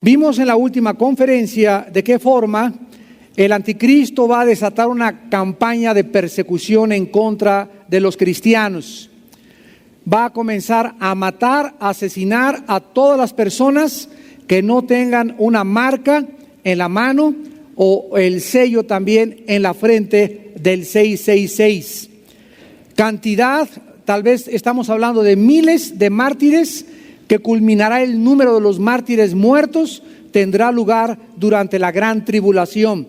Vimos en la última conferencia de qué forma el anticristo va a desatar una campaña de persecución en contra de los cristianos. Va a comenzar a matar, a asesinar a todas las personas que no tengan una marca en la mano o el sello también en la frente del 666. Cantidad, tal vez estamos hablando de miles de mártires, que culminará el número de los mártires muertos, tendrá lugar durante la gran tribulación.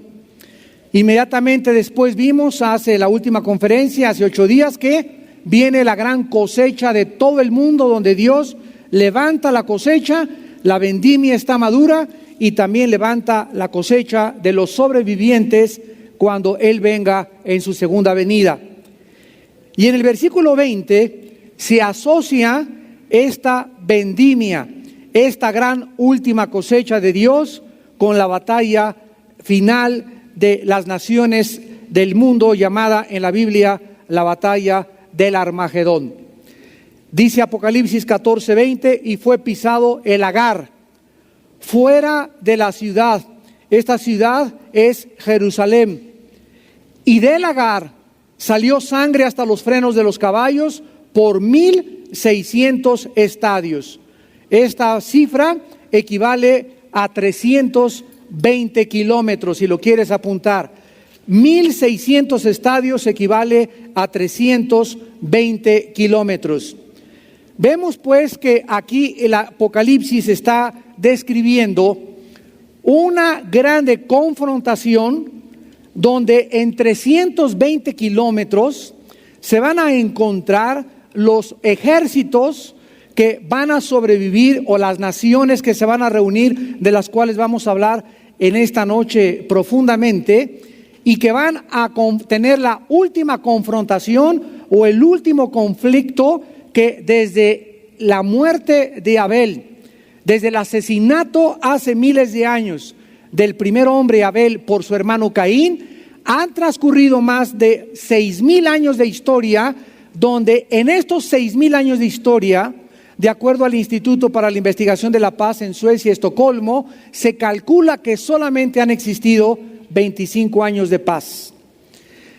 Inmediatamente después vimos, hace la última conferencia, hace 8 días, que viene la gran cosecha de todo el mundo, donde Dios levanta la cosecha, la vendimia está madura y también levanta la cosecha de los sobrevivientes cuando Él venga en su segunda venida. Y en el versículo 20 se asocia esta vendimia, esta gran última cosecha de Dios, con la batalla final de las naciones del mundo, llamada en la Biblia la batalla del Armagedón. Dice Apocalipsis 14:20, y fue pisado el Agar fuera de la ciudad. Esta ciudad es Jerusalén. Y del Agar salió sangre hasta los frenos de los caballos por 1,600 estadios. Esta cifra equivale a 320 kilómetros, si lo quieres apuntar. 1,600 estadios equivale a 320 kilómetros. Vemos pues que aquí el Apocalipsis está describiendo una grande confrontación donde en 320 kilómetros se van a encontrar los ejércitos que van a sobrevivir, o las naciones que se van a reunir, de las cuales vamos a hablar en esta noche profundamente, y que van a tener la última confrontación o el último conflicto, que desde la muerte de Abel, desde el asesinato hace miles de años del primer hombre Abel por su hermano Caín, han transcurrido más de 6,000 años de historia, donde en estos 6,000 años de historia, de acuerdo al Instituto para la Investigación de la Paz en Suecia, Estocolmo, se calcula que solamente han existido 25 años de paz.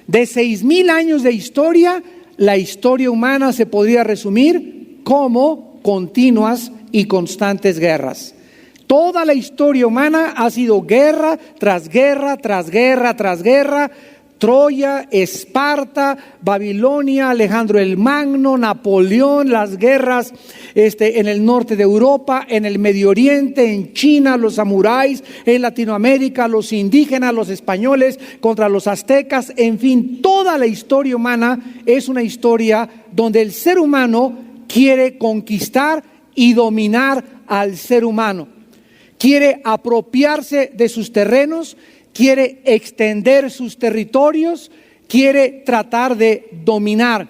De 6,000 años de historia, la historia humana se podría resumir como continuas y constantes guerras. Toda la historia humana ha sido guerra tras guerra, tras guerra, tras guerra. Troya, Esparta, Babilonia, Alejandro el Magno, Napoleón, las guerras en el norte de Europa, en el Medio Oriente, en China, los samuráis, en Latinoamérica, los indígenas, los españoles contra los aztecas. En fin, toda la historia humana es una historia donde el ser humano quiere conquistar y dominar al ser humano. Quiere apropiarse de sus terrenos, quiere extender sus territorios, quiere tratar de dominar.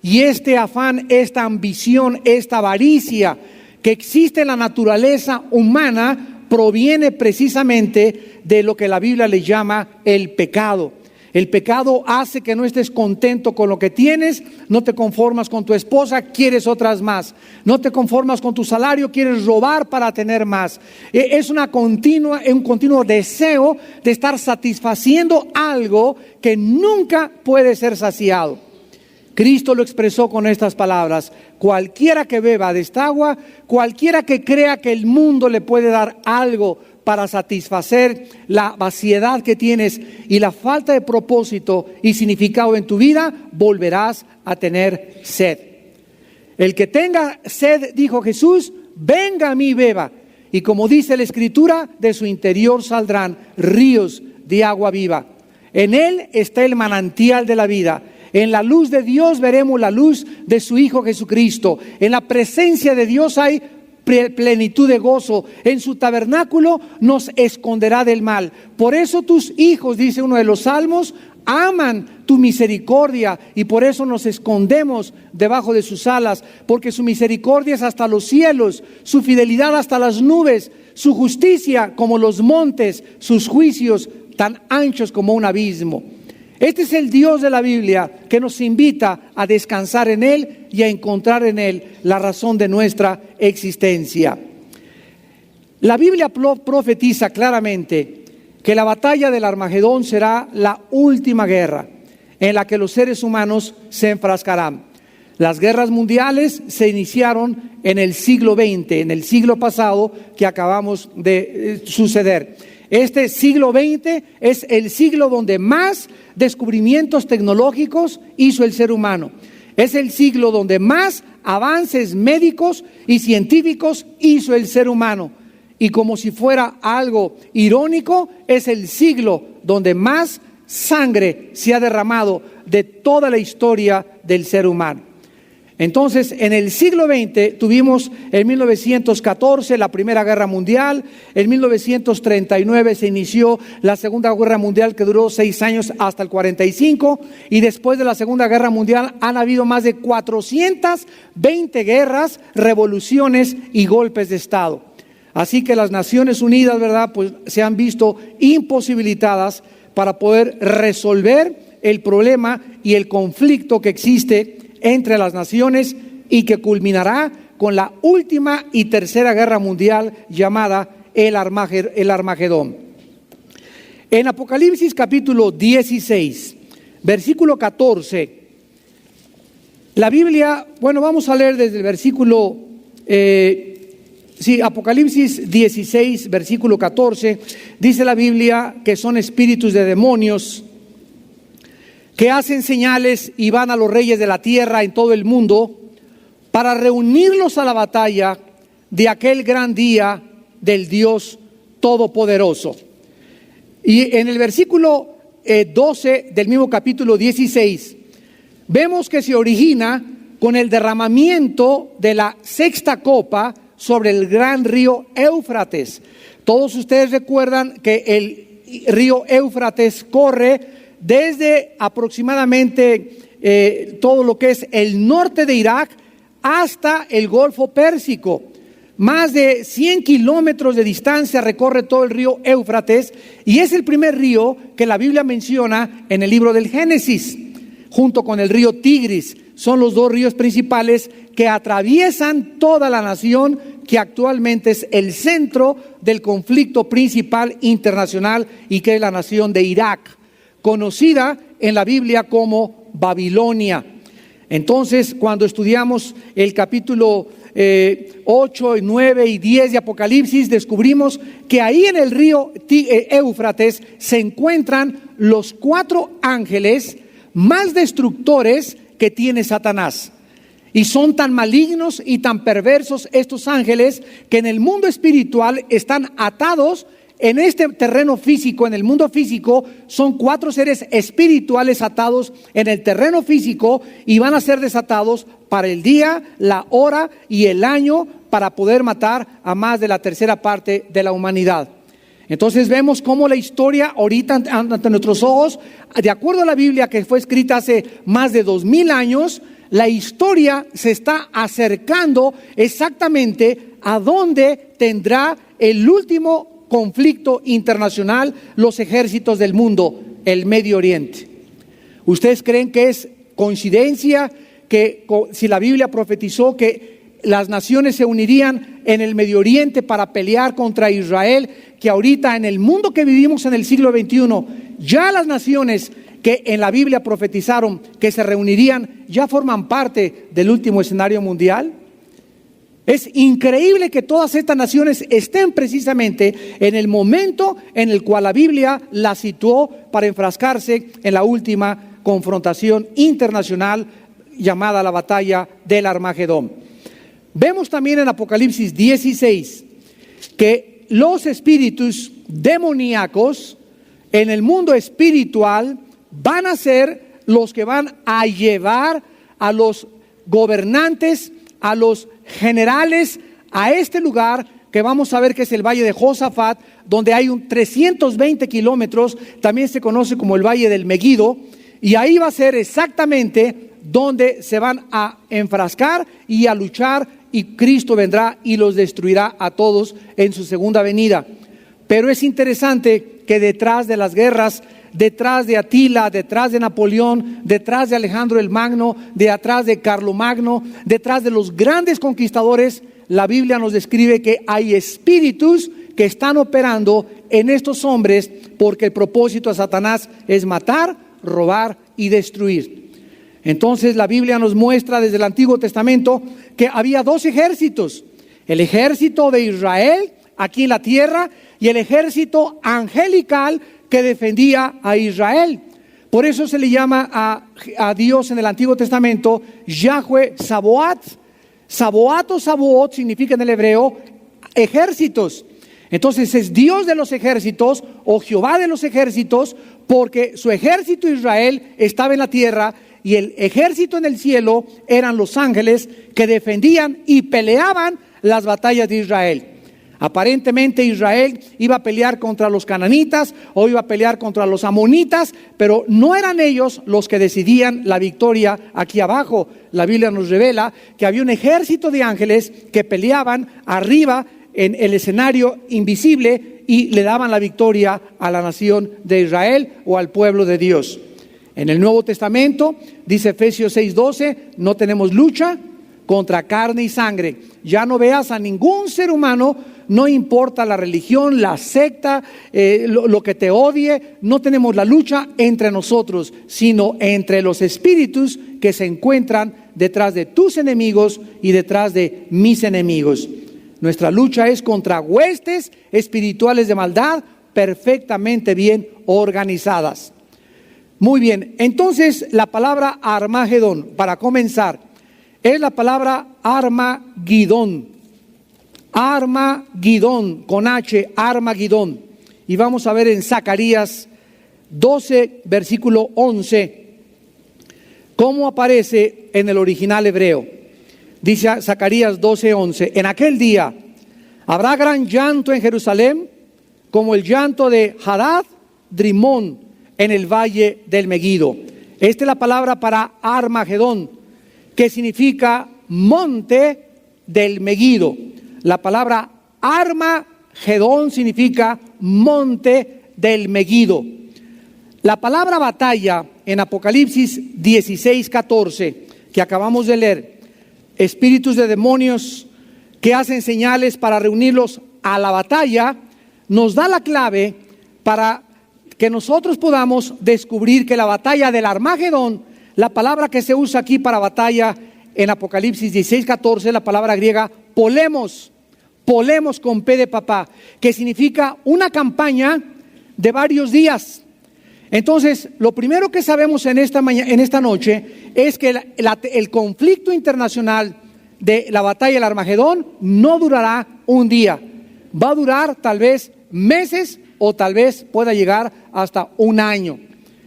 Y este afán, esta ambición, esta avaricia que existe en la naturaleza humana proviene precisamente de lo que la Biblia le llama el pecado. El pecado hace que no estés contento con lo que tienes, no te conformas con tu esposa, quieres otras más. No te conformas con tu salario, quieres robar para tener más. Es un continuo deseo de estar satisfaciendo algo que nunca puede ser saciado. Cristo lo expresó con estas palabras: cualquiera que beba de esta agua, cualquiera que crea que el mundo le puede dar algo para satisfacer la vaciedad que tienes y la falta de propósito y significado en tu vida, volverás a tener sed. El que tenga sed, dijo Jesús, venga a mí y beba. Y como dice la Escritura, de su interior saldrán ríos de agua viva. En Él está el manantial de la vida. En la luz de Dios veremos la luz de su Hijo Jesucristo. En la presencia de Dios hay plenitud de gozo. En su tabernáculo nos esconderá del mal. Por eso tus hijos, dice uno de los salmos, aman tu misericordia, y por eso nos escondemos debajo de sus alas, porque su misericordia es hasta los cielos, su fidelidad hasta las nubes, su justicia como los montes, sus juicios tan anchos como un abismo. Este es el Dios de la Biblia, que nos invita a descansar en Él y a encontrar en Él la razón de nuestra existencia. La Biblia profetiza claramente que la batalla del Armagedón será la última guerra en la que los seres humanos se enfrascarán. Las guerras mundiales se iniciaron en el siglo XX, en el siglo pasado que acabamos de suceder. Este siglo XX es el siglo donde más descubrimientos tecnológicos hizo el ser humano. Es el siglo donde más avances médicos y científicos hizo el ser humano. Y como si fuera algo irónico, es el siglo donde más sangre se ha derramado de toda la historia del ser humano. Entonces, en el siglo XX tuvimos en 1914 la Primera Guerra Mundial, en 1939 se inició la Segunda Guerra Mundial que duró 6 años hasta el 45, y después de la Segunda Guerra Mundial han habido más de 420 guerras, revoluciones y golpes de Estado. Así que las Naciones Unidas, ¿verdad?, pues se han visto imposibilitadas para poder resolver el problema y el conflicto que existe entre las naciones y que culminará con la última y tercera guerra mundial llamada el Armagedón. En Apocalipsis capítulo 16, versículo 14, la Biblia, vamos a leer desde el versículo, Apocalipsis 16, versículo 14, dice la Biblia que son espíritus de demonios que hacen señales y van a los reyes de la tierra en todo el mundo para reunirlos a la batalla de aquel gran día del Dios Todopoderoso. Y en el versículo 12 del mismo capítulo 16, vemos que se origina con el derramamiento de la sexta copa sobre el gran río Éufrates. Todos ustedes recuerdan que el río Éufrates corre desde aproximadamente todo lo que es el norte de Irak hasta el Golfo Pérsico. Más de 100 kilómetros de distancia recorre todo el río Éufrates, y es el primer río que la Biblia menciona en el libro del Génesis, junto con el río Tigris. Son los dos ríos principales que atraviesan toda la nación, que actualmente es el centro del conflicto principal internacional y que es la nación de Irak, conocida en la Biblia como Babilonia. Entonces, cuando estudiamos el capítulo 8, 9 y 10 de Apocalipsis, descubrimos que ahí en el río Éufrates se encuentran los 4 ángeles más destructores que tiene Satanás. Y son tan malignos y tan perversos estos ángeles que en el mundo espiritual están atados. En este terreno físico, en el mundo físico, son 4 seres espirituales atados en el terreno físico y van a ser desatados para el día, la hora y el año para poder matar a más de la tercera parte de la humanidad. Entonces vemos cómo la historia ahorita ante nuestros ojos, de acuerdo a la Biblia que fue escrita hace más de 2000 años, la historia se está acercando exactamente a donde tendrá el último conflicto internacional los ejércitos del mundo, el Medio Oriente. ¿Ustedes creen que es coincidencia que si la Biblia profetizó que las naciones se unirían en el Medio Oriente para pelear contra Israel, que ahorita en el mundo que vivimos en el siglo XXI, ya las naciones que en la Biblia profetizaron que se reunirían ya forman parte del último escenario mundial? Es increíble que todas estas naciones estén precisamente en el momento en el cual la Biblia las situó para enfrascarse en la última confrontación internacional llamada la batalla del Armagedón. Vemos también en Apocalipsis 16 que los espíritus demoníacos en el mundo espiritual van a ser los que van a llevar a los gobernantes, a los generales, a este lugar que vamos a ver que es el Valle de Josafat, donde hay 320 kilómetros, también se conoce como el Valle del Meguido, y ahí va a ser exactamente donde se van a enfrascar y a luchar, y Cristo vendrá y los destruirá a todos en su segunda venida. Pero es interesante que detrás de las guerras, detrás de Atila, detrás de Napoleón, detrás de Alejandro el Magno, detrás de Carlomagno, detrás de los grandes conquistadores, la Biblia nos describe que hay espíritus que están operando en estos hombres, porque el propósito de Satanás es matar, robar y destruir. Entonces la Biblia nos muestra desde el Antiguo Testamento que había dos ejércitos: el ejército de Israel aquí en la tierra y el ejército angelical que defendía a Israel. Por eso se le llama a Dios en el Antiguo Testamento Yahweh Sabaoth. Sabaoth o Sabaoth significa en el hebreo ejércitos. Entonces es Dios de los ejércitos o Jehová de los ejércitos, porque su ejército Israel estaba en la tierra y el ejército en el cielo eran los ángeles que defendían y peleaban las batallas de Israel. Aparentemente Israel iba a pelear contra los cananitas o iba a pelear contra los amonitas, pero no eran ellos los que decidían la victoria aquí abajo. La Biblia nos revela que había un ejército de ángeles que peleaban arriba en el escenario invisible y le daban la victoria a la nación de Israel o al pueblo de Dios. En el Nuevo Testamento dice Efesios 6:12, no tenemos lucha contra carne y sangre. Ya no veas a ningún ser humano, no importa la religión, la secta, lo que te odie. No tenemos la lucha entre nosotros, sino entre los espíritus que se encuentran detrás de tus enemigos y detrás de mis enemigos. Nuestra lucha es contra huestes espirituales de maldad perfectamente bien organizadas. Muy bien, entonces la palabra Armagedón, para comenzar, es la palabra Armagidón. Armagidón, con H, Armagidón. Y vamos a ver en Zacarías 12, versículo 11, cómo aparece en el original hebreo. Dice Zacarías 12:11, en aquel día habrá gran llanto en Jerusalén, como el llanto de Hadad Drimón en el valle del Megido. Esta es la palabra para Armagedón, que significa monte del Megido. La palabra Armagedón significa monte del Megido. La palabra batalla en Apocalipsis 16:14, que acabamos de leer, espíritus de demonios que hacen señales para reunirlos a la batalla, nos da la clave para que nosotros podamos descubrir que la batalla del Armagedón, la palabra que se usa aquí para batalla en Apocalipsis 16:14, la palabra griega polemos, polemos con P de papá, que significa una campaña de varios días. Entonces, lo primero que sabemos en esta noche es que el conflicto internacional de la batalla del Armagedón no durará un día. Va a durar tal vez meses o tal vez pueda llegar hasta un año.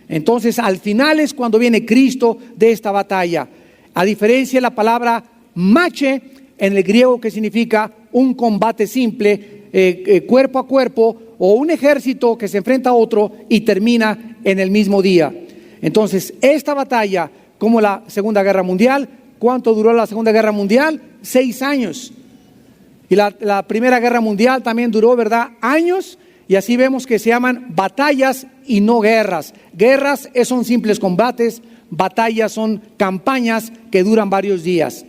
Entonces, al final es cuando viene Cristo de esta batalla. A diferencia de la palabra mache en el griego, que significa un combate simple, cuerpo a cuerpo, o un ejército que se enfrenta a otro y termina en el mismo día. Entonces, esta batalla, como la Segunda Guerra Mundial, ¿cuánto duró la Segunda Guerra Mundial? 6 años. Y la Primera Guerra Mundial también duró, ¿verdad?, años. Y así vemos que se llaman batallas y no guerras. Guerras son simples combates, batallas son campañas que duran varios días.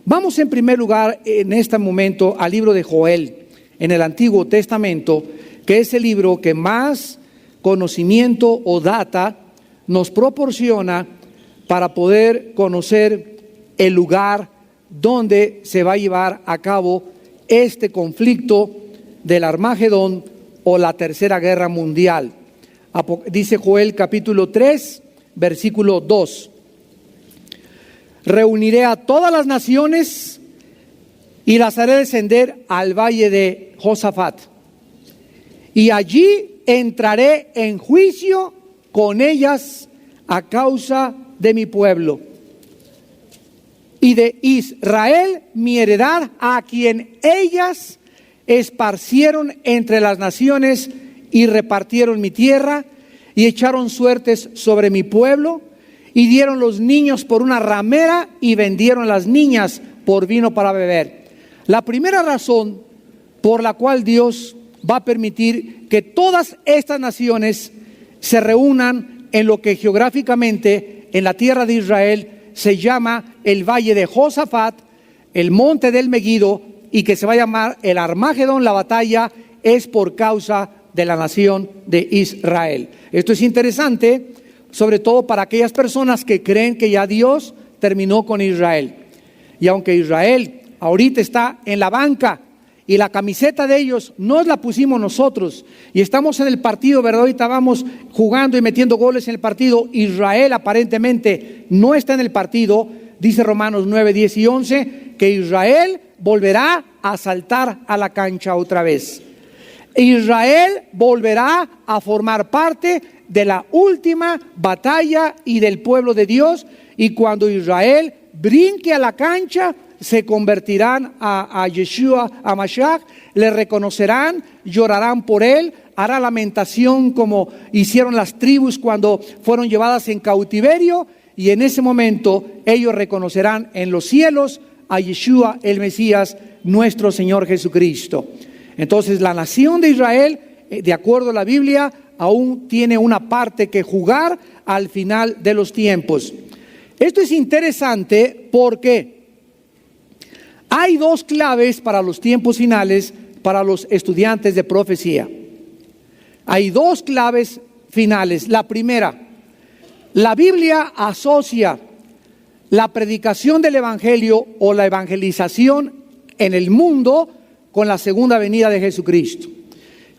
Vamos en primer lugar en este momento al libro de Joel, en el Antiguo Testamento, que es el libro que más conocimiento o data nos proporciona para poder conocer el lugar donde se va a llevar a cabo este conflicto del Armagedón o la Tercera Guerra Mundial. Dice Joel capítulo 3, versículo 2. Reuniré a todas las naciones y las haré descender al valle de Josafat. Y allí entraré en juicio con ellas a causa de mi pueblo y de Israel, mi heredad, a quien ellas esparcieron entre las naciones y repartieron mi tierra y echaron suertes sobre mi pueblo y dieron los niños por una ramera y vendieron las niñas por vino para beber. La primera razón por la cual Dios va a permitir que todas estas naciones se reúnan en lo que geográficamente en la tierra de Israel se llama el valle de Josafat, el monte del Megido, y que se va a llamar el Armagedón, la batalla, es por causa de la nación de Israel. Esto es interesante, sobre todo para aquellas personas que creen que ya Dios terminó con Israel. Y aunque Israel ahorita está en la banca y la camiseta de ellos nos la pusimos nosotros y estamos en el partido, ¿verdad? Ahorita vamos jugando y metiendo goles en el partido. Israel aparentemente no está en el partido. Dice Romanos 9, 10 y 11 que Israel volverá a saltar a la cancha otra vez. Israel volverá a formar parte de la última batalla y del pueblo de Dios, y cuando Israel brinque a la cancha, se convertirán a Yeshua, a Mashiach, le reconocerán, llorarán por él, hará lamentación como hicieron las tribus cuando fueron llevadas en cautiverio, y en ese momento ellos reconocerán en los cielos a Yeshua, el Mesías, nuestro Señor Jesucristo. Entonces la nación de Israel, de acuerdo a la Biblia, aún tiene una parte que jugar al final de los tiempos. Esto es interesante porque hay dos claves para los tiempos finales para los estudiantes de profecía. Hay dos claves finales. La primera, la Biblia asocia la predicación del Evangelio o la evangelización en el mundo con la segunda venida de Jesucristo.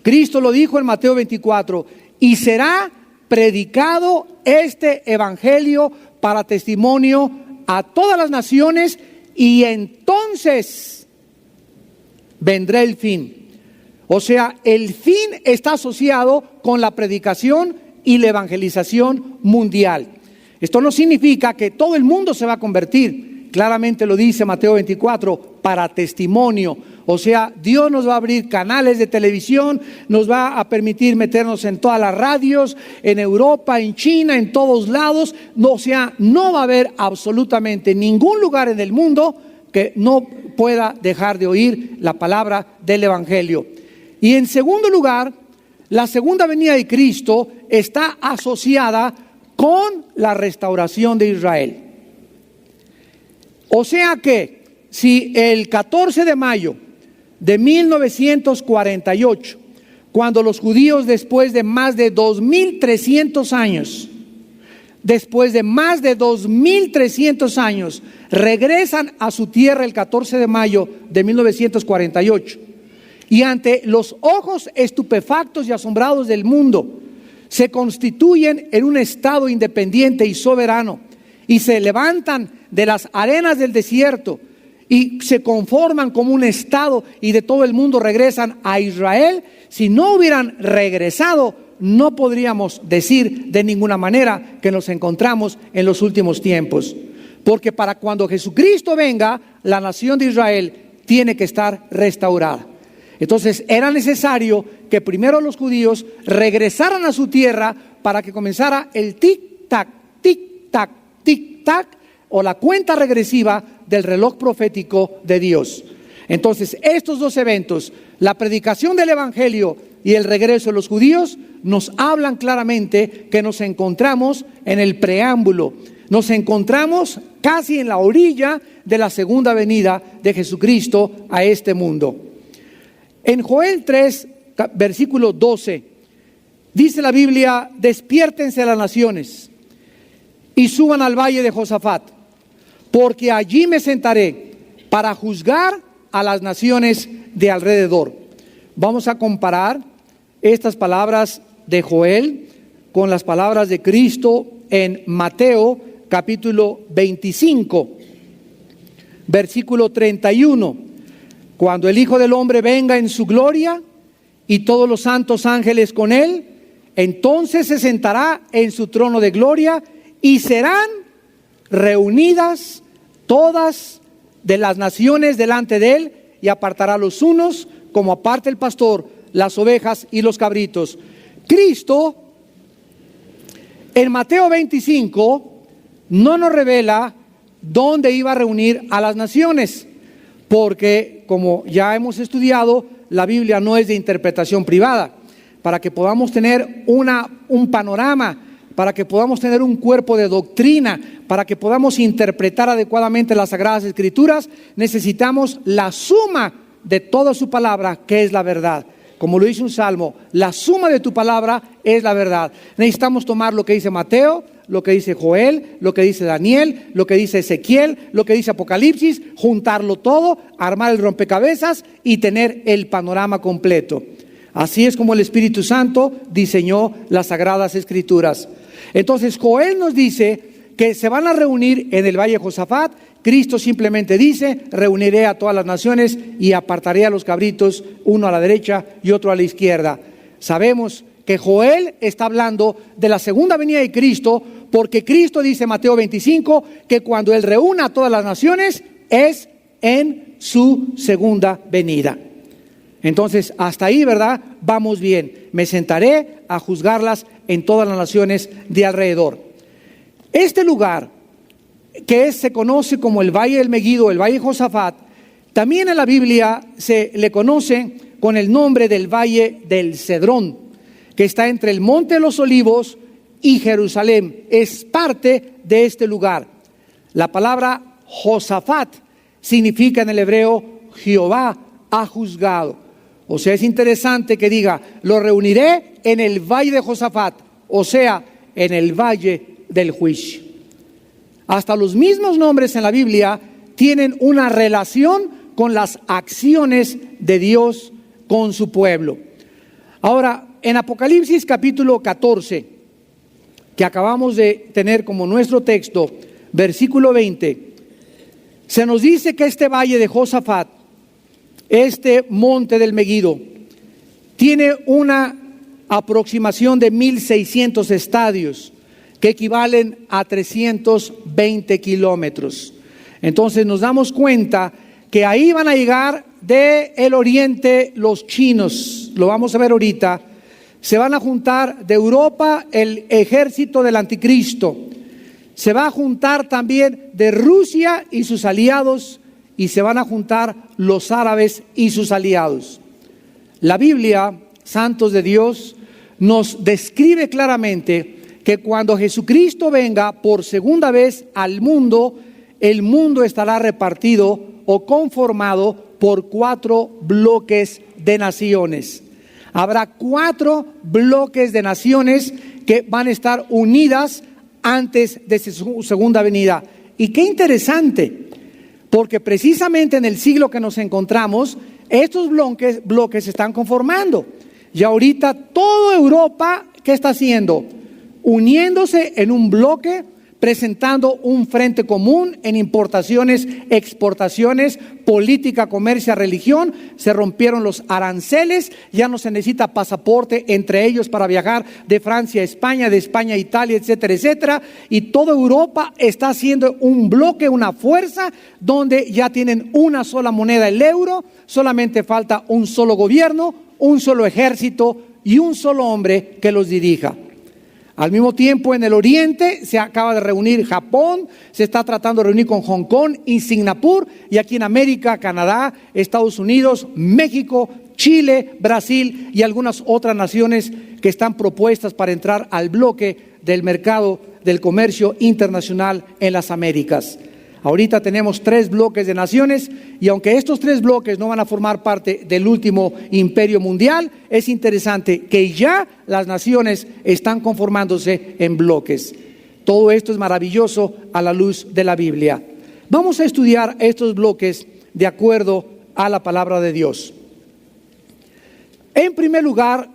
Cristo lo dijo en Mateo 24, y será predicado este Evangelio para testimonio a todas las naciones, y entonces vendrá el fin. O sea, el fin está asociado con la predicación y la evangelización mundial. Esto no significa que todo el mundo se va a convertir. Claramente lo dice Mateo 24, para testimonio. O sea, Dios nos va a abrir canales de televisión, nos va a permitir meternos en todas las radios, en Europa, en China, en todos lados. O sea, no va a haber absolutamente ningún lugar en el mundo que no pueda dejar de oír la palabra del Evangelio. Y en segundo lugar, la segunda venida de Cristo está asociada con la restauración de Israel. O sea que si el 14 de mayo de 1948, cuando los judíos después de más de 2.300 años, regresan a su tierra el 14 de mayo de 1948, y ante los ojos estupefactos y asombrados del mundo, se constituyen en un estado independiente y soberano, y se levantan de las arenas del desierto, y se conforman como un estado, y de todo el mundo regresan a Israel. Si no hubieran regresado, no podríamos decir de ninguna manera que nos encontramos en los últimos tiempos, porque para cuando Jesucristo venga, la nación de Israel tiene que estar restaurada. Entonces era necesario que primero los judíos regresaran a su tierra para que comenzara el tic-tac, tic-tac, tic-tac, o la cuenta regresiva del reloj profético de Dios. Entonces estos dos eventos, la predicación del Evangelio y el regreso de los judíos, nos hablan claramente que nos encontramos en el preámbulo, nos encontramos casi en la orilla de la segunda venida de Jesucristo a este mundo. En Joel 3, versículo 12, dice la Biblia: despiértense las naciones y suban al valle de Josafat, porque allí me sentaré para juzgar a las naciones de alrededor. Vamos a comparar estas palabras de Joel con las palabras de Cristo en Mateo capítulo 25, versículo 31. Cuando el Hijo del Hombre venga en su gloria y todos los santos ángeles con él, entonces se sentará en su trono de gloria y serán reunidas todas de las naciones delante de él, y apartará los unos como aparta el pastor las ovejas y los cabritos. Cristo en Mateo 25 no nos revela dónde iba a reunir a las naciones, porque como ya hemos estudiado, la Biblia no es de interpretación privada. Para que podamos tener un panorama, para que podamos tener un cuerpo de doctrina, para que podamos interpretar adecuadamente las Sagradas Escrituras, necesitamos la suma de toda su palabra, que es la verdad. Como lo dice un salmo, la suma de tu palabra es la verdad. Necesitamos tomar lo que dice Mateo, lo que dice Joel, lo que dice Daniel, lo que dice Ezequiel, lo que dice Apocalipsis, juntarlo todo, armar el rompecabezas y tener el panorama completo. Así es como el Espíritu Santo diseñó las Sagradas Escrituras. Entonces Joel nos dice que se van a reunir en el Valle de Josafat. Cristo simplemente dice: reuniré a todas las naciones y apartaré a los cabritos, uno a la derecha y otro a la izquierda. Sabemos que Joel está hablando de la segunda venida de Cristo, porque Cristo dice en Mateo 25 que cuando Él reúna a todas las naciones es en su segunda venida. Entonces, hasta ahí, ¿verdad? Vamos bien. Me sentaré a juzgarlas en todas las naciones de alrededor. Este lugar, que se conoce como el Valle del Megiddo, el Valle de Josafat, también en la Biblia se le conoce con el nombre del Valle del Cedrón, que está entre el Monte de los Olivos y Jerusalén. Es parte de este lugar. La palabra Josafat significa en el hebreo: Jehová ha juzgado. O sea, es interesante que diga: lo reuniré en el Valle de Josafat, o sea, en el Valle del Juicio. Hasta los mismos nombres en la Biblia tienen una relación con las acciones de Dios con su pueblo. Ahora, en Apocalipsis capítulo 14, que acabamos de tener como nuestro texto, versículo 20, se nos dice que este valle de Josafat, este monte del Megiddo, tiene una aproximación de 1,600 estadios, que equivalen a 320 kilómetros. Entonces nos damos cuenta que ahí van a llegar del oriente los chinos, lo vamos a ver ahorita. Se van a juntar de Europa el ejército del anticristo. Se va a juntar también de Rusia y sus aliados, y se van a juntar los árabes y sus aliados. La Biblia, santos de Dios, nos describe claramente que cuando Jesucristo venga por segunda vez al mundo, el mundo estará repartido o conformado por 4 bloques de naciones. Habrá 4 bloques de naciones que van a estar unidas antes de su segunda venida. Y qué interesante, porque precisamente en el siglo que nos encontramos, estos bloques se están conformando. Y ahorita toda Europa, ¿qué está haciendo? Uniéndose en un bloque, presentando un frente común en importaciones, exportaciones, política, comercio, religión. Se rompieron los aranceles, ya no se necesita pasaporte entre ellos para viajar de Francia a España, de España a Italia, etcétera, etcétera. Y toda Europa está haciendo un bloque, una fuerza, donde ya tienen una sola moneda, el euro. Solamente falta un solo gobierno, un solo ejército y un solo hombre que los dirija. Al mismo tiempo, en el oriente se acaba de reunir Japón, se está tratando de reunir con Hong Kong y Singapur, y aquí en América, Canadá, Estados Unidos, México, Chile, Brasil y algunas otras naciones que están propuestas para entrar al bloque del mercado del comercio internacional en las Américas. Ahorita tenemos 3 bloques de naciones, y aunque estos 3 bloques no van a formar parte del último imperio mundial, es interesante que ya las naciones están conformándose en bloques. Todo esto es maravilloso a la luz de la Biblia. Vamos a estudiar estos bloques de acuerdo a la palabra de Dios. En primer lugar,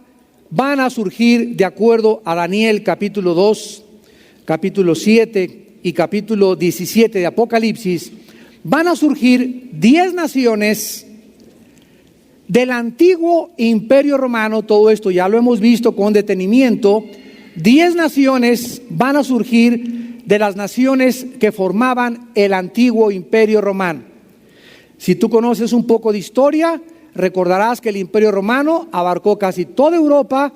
van a surgir, de acuerdo a Daniel capítulo 2, capítulo 7 y capítulo 17 de Apocalipsis, van a surgir 10 naciones del antiguo imperio romano. Todo esto ya lo hemos visto con detenimiento. 10 naciones van a surgir de las naciones que formaban el antiguo imperio romano. Si tú conoces un poco de historia, recordarás que el imperio romano abarcó casi toda Europa,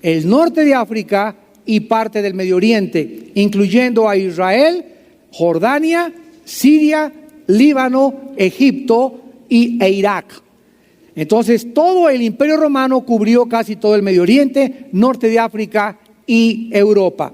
el norte de África y parte del Medio Oriente, incluyendo a Israel, Jordania, Siria, Líbano, Egipto e Irak. Entonces, todo el imperio romano cubrió casi todo el Medio Oriente, norte de África y Europa.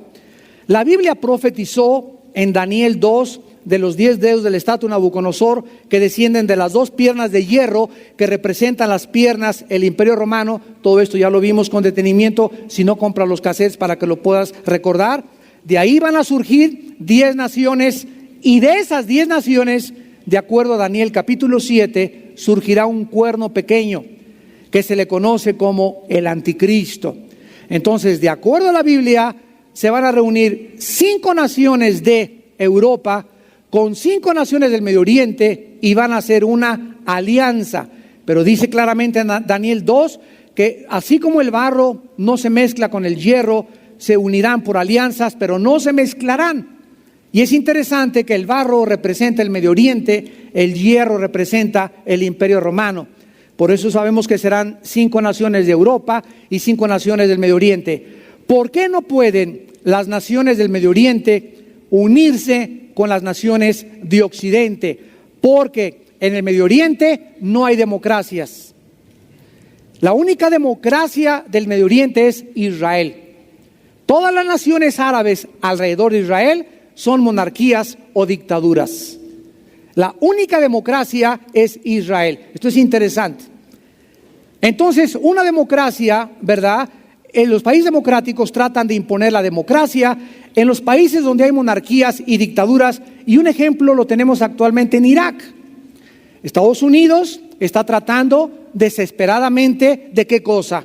La Biblia profetizó en Daniel 2 de los 10 dedos del estatua de Nabucodonosor que descienden de las 2 piernas de hierro que representan las piernas, el Imperio Romano. Todo esto ya lo vimos con detenimiento. Si no, compra los cassettes para que lo puedas recordar. De ahí van a surgir 10 naciones, y de esas 10 naciones, de acuerdo a Daniel capítulo 7, surgirá un cuerno pequeño que se le conoce como el anticristo. Entonces, de acuerdo a la Biblia, se van a reunir 5 naciones de Europa con 5 naciones del Medio Oriente y van a hacer una alianza. Pero dice claramente en Daniel 2 que así como el barro no se mezcla con el hierro, se unirán por alianzas, pero no se mezclarán. Y es interesante que el barro representa el Medio Oriente, el hierro representa el Imperio Romano. Por eso sabemos que serán 5 naciones de Europa y 5 naciones del Medio Oriente. ¿Por qué no pueden las naciones del Medio Oriente unirse con las naciones de Occidente? Porque en el Medio Oriente no hay democracias. La única democracia del Medio Oriente es Israel. Todas las naciones árabes alrededor de Israel son monarquías o dictaduras. La única democracia es Israel. Esto es interesante. Entonces, una democracia, ¿verdad? En los países democráticos tratan de imponer la democracia. En los países donde hay monarquías y dictaduras, y un ejemplo lo tenemos actualmente en Irak. Estados Unidos está tratando desesperadamente ¿de qué cosa?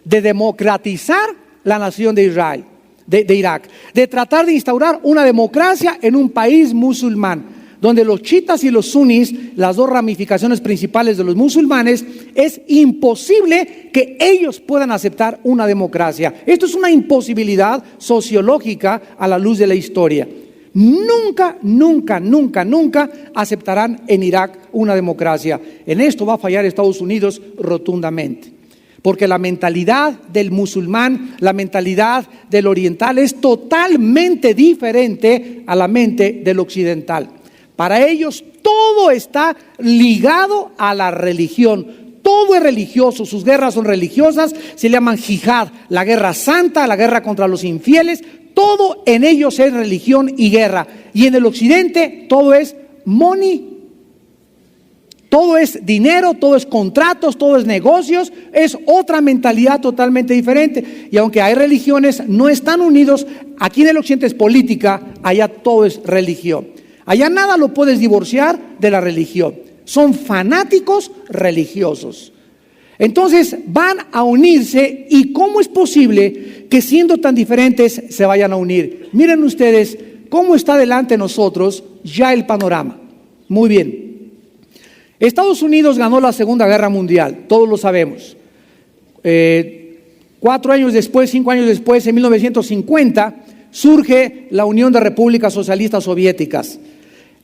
De democratizar la nación de Israel, de Irak, de tratar de instaurar una democracia en un país musulmán, donde los chiitas y los sunnis, las 2 ramificaciones principales de los musulmanes, es imposible que ellos puedan aceptar una democracia. Esto es una imposibilidad sociológica a la luz de la historia. Nunca, nunca, nunca, nunca aceptarán en Irak una democracia. En esto va a fallar Estados Unidos rotundamente. Porque la mentalidad del musulmán, la mentalidad del oriental es totalmente diferente a la mente del occidental. Para ellos todo está ligado a la religión. Todo es religioso, sus guerras son religiosas, se llaman jihad, la guerra santa, la guerra contra los infieles. Todo en ellos es religión y guerra. Y en el occidente todo es money. Todo es dinero, todo es contratos, todo es negocios, es otra mentalidad totalmente diferente. Y aunque hay religiones, no están unidos. Aquí en el occidente es política, allá todo es religión. Allá nada lo puedes divorciar de la religión. Son fanáticos religiosos. Entonces van a unirse, y ¿cómo es posible que siendo tan diferentes se vayan a unir? Miren ustedes cómo está delante de nosotros ya el panorama. Muy bien. Estados Unidos ganó la Segunda Guerra Mundial, todos lo sabemos. 4 años después, 5 años después, en 1950, surge la Unión de Repúblicas Socialistas Soviéticas.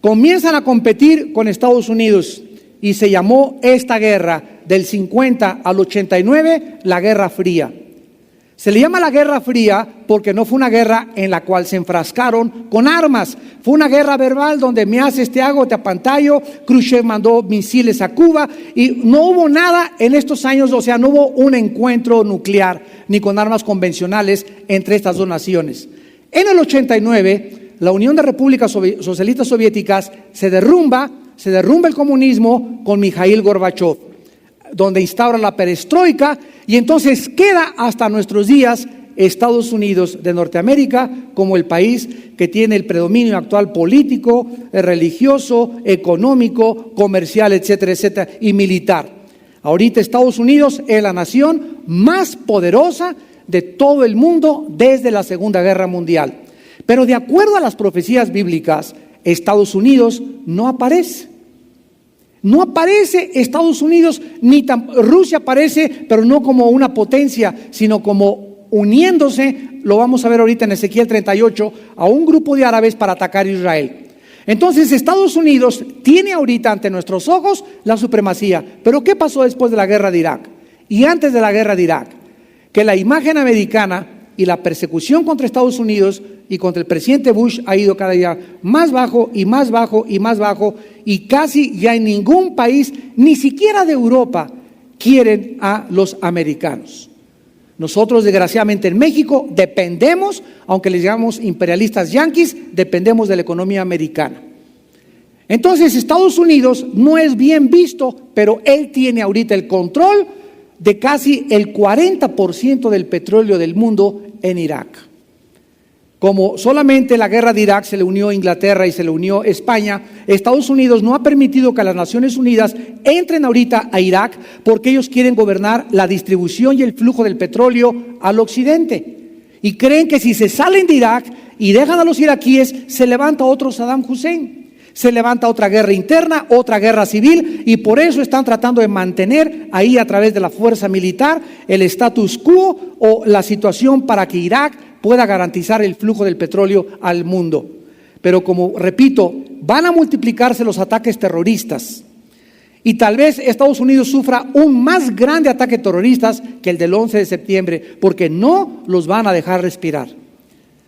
Comienzan a competir con Estados Unidos y se llamó esta guerra del 50 al 89 la Guerra Fría. Se le llama la Guerra Fría porque no fue una guerra en la cual se enfrascaron con armas. Fue una guerra verbal donde me haces, te hago, te apantallo. Khrushchev mandó misiles a Cuba y no hubo nada en estos años, o sea, no hubo un encuentro nuclear ni con armas convencionales entre estas 2 naciones. En el 89, la Unión de Repúblicas Socialistas Soviéticas se derrumba el comunismo con Mikhail Gorbachev, donde instaura la perestroika, y entonces queda hasta nuestros días Estados Unidos de Norteamérica como el país que tiene el predominio actual político, religioso, económico, comercial, etcétera, etcétera, y militar. Ahorita Estados Unidos es la nación más poderosa de todo el mundo desde la Segunda Guerra Mundial. Pero de acuerdo a las profecías bíblicas, Estados Unidos no aparece. No aparece Estados Unidos, Rusia aparece, pero no como una potencia, sino como uniéndose, lo vamos a ver ahorita en Ezequiel 38, a un grupo de árabes para atacar a Israel. Entonces Estados Unidos tiene ahorita ante nuestros ojos la supremacía. Pero ¿qué pasó después de la guerra de Irak? Y antes de la guerra de Irak, que la imagen americana y la persecución contra Estados Unidos y contra el presidente Bush ha ido cada día más bajo y más bajo y más bajo, y casi ya en ningún país, ni siquiera de Europa, quieren a los americanos. Nosotros, desgraciadamente, en México dependemos, aunque les llamamos imperialistas yanquis, dependemos de la economía americana. Entonces, Estados Unidos no es bien visto, pero él tiene ahorita el control de casi el 40% del petróleo del mundo en Irak. Como solamente la guerra de Irak se le unió Inglaterra y se le unió España, Estados Unidos no ha permitido que las Naciones Unidas entren ahorita a Irak porque ellos quieren gobernar la distribución y el flujo del petróleo al occidente. Y creen que si se salen de Irak y dejan a los iraquíes, se levanta otro Saddam Hussein. Se levanta otra guerra interna, otra guerra civil, y por eso están tratando de mantener ahí a través de la fuerza militar el status quo o la situación para que Irak pueda garantizar el flujo del petróleo al mundo. Pero como repito, van a multiplicarse los ataques terroristas y tal vez Estados Unidos sufra un más grande ataque terrorista que el del 11 de septiembre, porque no los van a dejar respirar.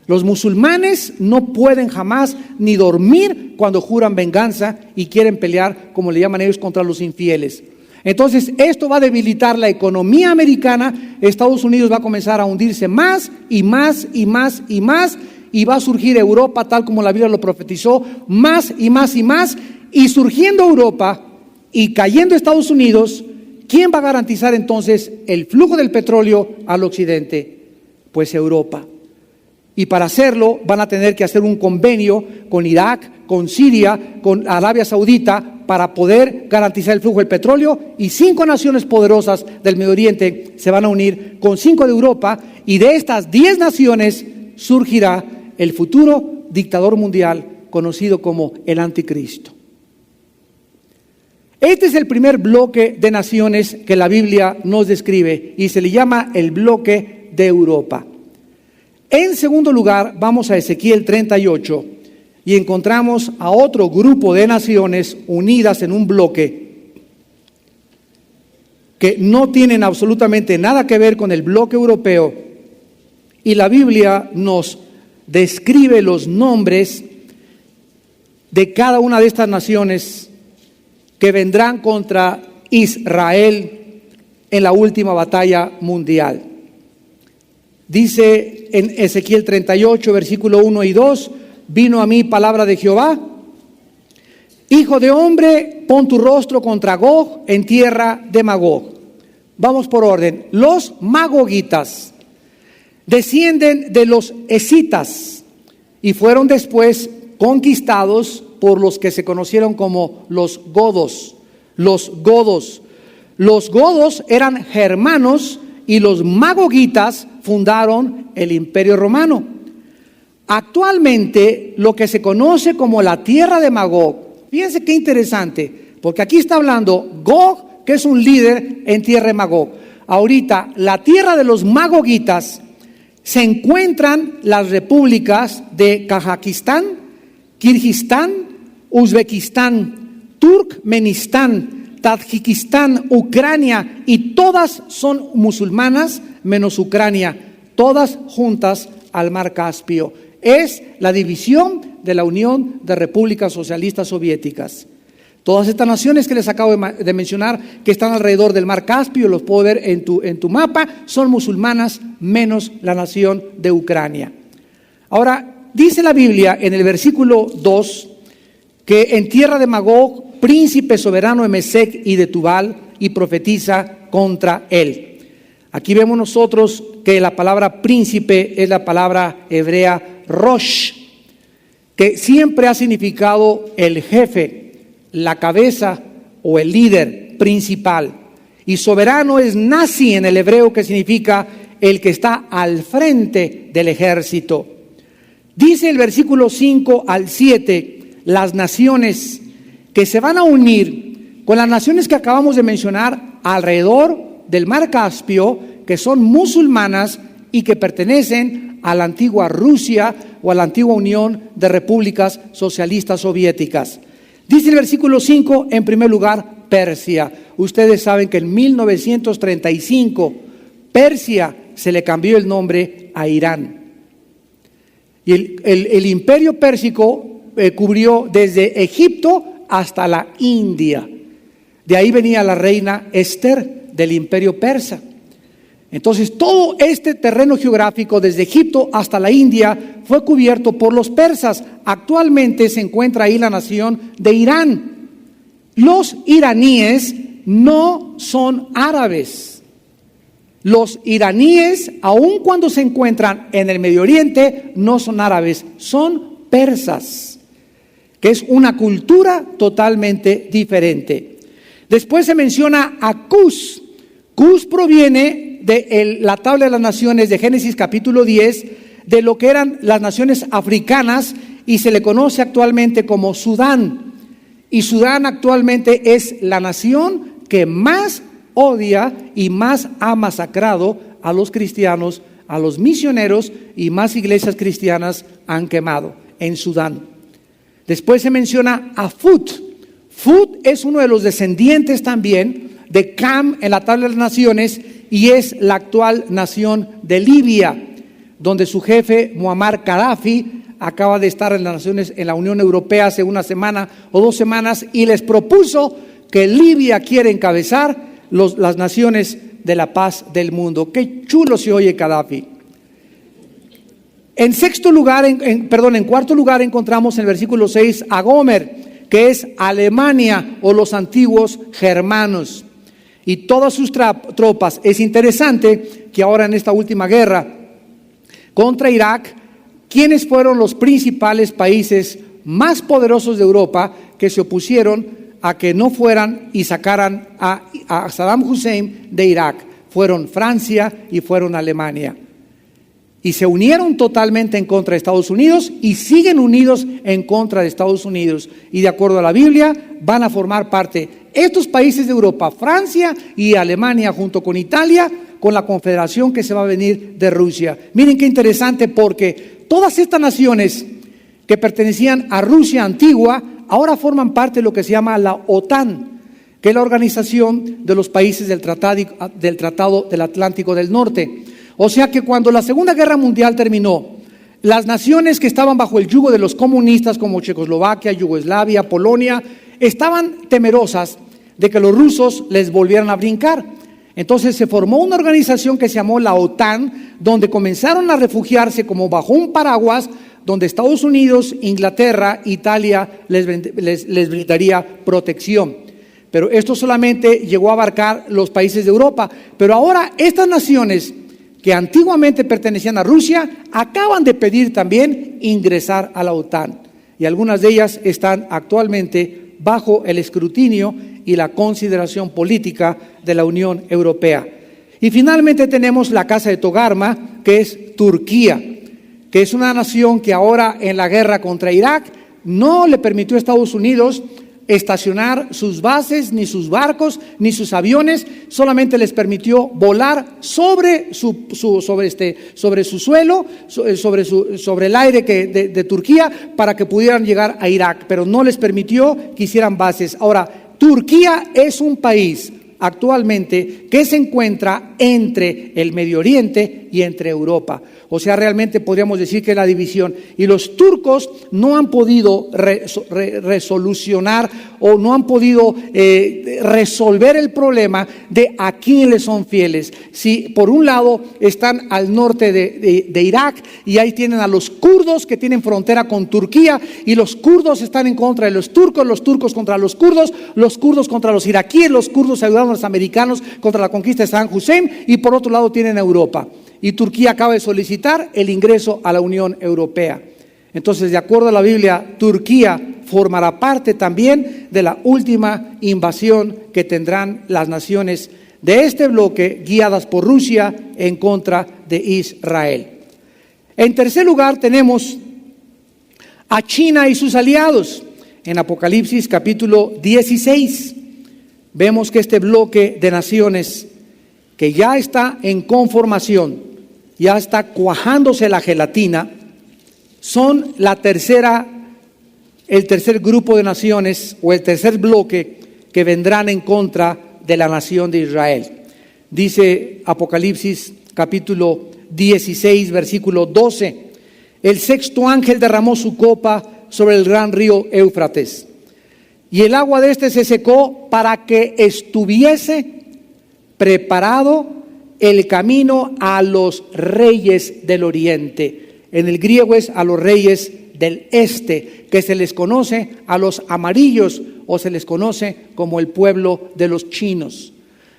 Los musulmanes no pueden jamás ni dormir cuando juran venganza y quieren pelear, como le llaman ellos, contra los infieles. Entonces, esto va a debilitar la economía americana. Estados Unidos va a comenzar a hundirse más y más y más y más, y va a surgir Europa, tal como la Biblia lo profetizó, más y más y más. Y surgiendo Europa y cayendo Estados Unidos, ¿quién va a garantizar entonces el flujo del petróleo al occidente? Pues Europa. Y para hacerlo van a tener que hacer un convenio con Irak, con Siria, con Arabia Saudita, para poder garantizar el flujo del petróleo. Y 5 naciones poderosas del Medio Oriente se van a unir con 5 de Europa, y de estas 10 naciones surgirá el futuro dictador mundial conocido como el Anticristo. Este es el primer bloque de naciones que la Biblia nos describe y se le llama el bloque de Europa. En segundo lugar, vamos a Ezequiel 38 y encontramos a otro grupo de naciones unidas en un bloque que no tienen absolutamente nada que ver con el bloque europeo, y la Biblia nos describe los nombres de cada una de estas naciones que vendrán contra Israel en la última batalla mundial. Dice en Ezequiel 38, versículo 1 y 2, vino a mí palabra de Jehová: hijo de hombre, pon tu rostro contra Gog en tierra de Magog. Vamos por orden. Los magogitas descienden de los escitas y fueron después conquistados por los que se conocieron como los godos. Los godos. Los godos eran germanos y los magogitas fundaron el Imperio Romano. Actualmente, lo que se conoce como la tierra de Magog, fíjense qué interesante, porque aquí está hablando Gog, que es un líder en tierra de Magog. Ahorita, la tierra de los magogitas se encuentran las repúblicas de Kazajistán, Kirguistán, Uzbekistán, Turkmenistán, Tadjikistán, Ucrania, y todas son musulmanas menos Ucrania, todas juntas al mar Caspio. Es la división de la Unión de Repúblicas Socialistas Soviéticas. Todas estas naciones que les acabo de mencionar, que están alrededor del mar Caspio, los puedo ver en tu mapa, son musulmanas menos la nación de Ucrania. Ahora, dice la Biblia en el versículo 2 que en tierra de Magog, príncipe soberano de Mesec y de Tubal, y profetiza contra él. Aquí vemos nosotros que la palabra príncipe es la palabra hebrea Rosh, que siempre ha significado el jefe, la cabeza o el líder principal. Y soberano es Nasi en el hebreo, que significa el que está al frente del ejército. Dice el versículo 5 al 7, las naciones que se van a unir con las naciones que acabamos de mencionar alrededor del mar Caspio, que son musulmanas y que pertenecen a la antigua Rusia o a la antigua Unión de Repúblicas Socialistas Soviéticas. Dice el versículo 5, en primer lugar, Persia. Ustedes saben que en 1935 Persia se le cambió el nombre a Irán. Y el imperio pérsico cubrió desde Egipto hasta la India. De ahí venía la reina Esther del imperio persa. Entonces todo este terreno geográfico desde Egipto hasta la India fue cubierto por los persas. Actualmente se encuentra ahí la nación de Irán. Los iraníes no son árabes. Los iraníes, aun cuando se encuentran en el Medio Oriente, no son árabes, son persas, que es una cultura totalmente diferente. Después se menciona a Cus. Cus proviene de la tabla de las naciones de Génesis capítulo 10, de lo que eran las naciones africanas, y se le conoce actualmente como Sudán. Y Sudán actualmente es la nación que más odia y más ha masacrado a los cristianos, a los misioneros, y más iglesias cristianas han quemado en Sudán. Después se menciona a Fut. Fut es uno de los descendientes también de Cam en la tabla de las naciones, y es la actual nación de Libia, donde su jefe Muammar Gaddafi acaba de estar en las naciones, en la Unión Europea hace una semana o 2 semanas, y les propuso que Libia quiere encabezar las naciones de la paz del mundo. Qué chulo se oye Gaddafi. En cuarto lugar encontramos en el versículo 6 a Gomer, que es Alemania o los antiguos germanos y todas sus tropas. Es interesante que ahora en esta última guerra contra Irak, ¿quiénes fueron los principales países más poderosos de Europa que se opusieron a que no fueran y sacaran a Saddam Hussein de Irak? Fueron Francia y fueron Alemania. Y se unieron totalmente en contra de Estados Unidos y siguen unidos en contra de Estados Unidos. Y de acuerdo a la Biblia, van a formar parte estos países de Europa, Francia y Alemania, junto con Italia, con la confederación que se va a venir de Rusia. Miren qué interesante, porque todas estas naciones que pertenecían a Rusia antigua, ahora forman parte de lo que se llama la OTAN, que es la organización de los países del Tratado del Atlántico del Norte. O sea que cuando la Segunda Guerra Mundial terminó, las naciones que estaban bajo el yugo de los comunistas, como Checoslovaquia, Yugoslavia, Polonia, estaban temerosas de que los rusos les volvieran a brincar. Entonces se formó una organización que se llamó la OTAN, donde comenzaron a refugiarse como bajo un paraguas, donde Estados Unidos, Inglaterra, Italia les brindaría protección. Pero esto solamente llegó a abarcar los países de Europa. Pero ahora estas naciones que antiguamente pertenecían a Rusia acaban de pedir también ingresar a la OTAN. Y algunas de ellas están actualmente bajo el escrutinio y la consideración política de la Unión Europea. Y finalmente tenemos la casa de Togarma, que es Turquía, que es una nación que ahora en la guerra contra Irak no le permitió a Estados Unidos estacionar sus bases, ni sus barcos, ni sus aviones, solamente les permitió volar sobre su suelo, sobre el aire de Turquía, para que pudieran llegar a Irak, pero no les permitió que hicieran bases. Ahora, Turquía es un país actualmente que se encuentra entre el Medio Oriente y entre Europa. O sea, realmente podríamos decir que es la división. Y los turcos no han podido resolucionar o no han podido resolver el problema de a quién les son fieles. Si por un lado están al norte de Irak, y ahí tienen a los kurdos que tienen frontera con Turquía, y los kurdos están en contra de los turcos contra los kurdos contra los iraquíes, los kurdos ayudaron a los americanos contra la conquista de Saddam Hussein, y por otro lado tienen a Europa. Y Turquía acaba de solicitar el ingreso a la Unión Europea. Entonces, de acuerdo a la Biblia, Turquía formará parte también de la última invasión que tendrán las naciones de este bloque, guiadas por Rusia en contra de Israel. En tercer lugar tenemos a China y sus aliados. En Apocalipsis capítulo 16 vemos que este bloque de naciones que ya está en conformación, ya está cuajándose la gelatina, son el tercer grupo de naciones o el tercer bloque que vendrán en contra de la nación de Israel. Dice Apocalipsis capítulo 16, versículo 12: el sexto ángel derramó su copa sobre el gran río Éufrates, y el agua de este se secó para que estuviese preparado el camino a los reyes del oriente. En el griego es a los reyes del este, que se les conoce a los amarillos o se les conoce como el pueblo de los chinos.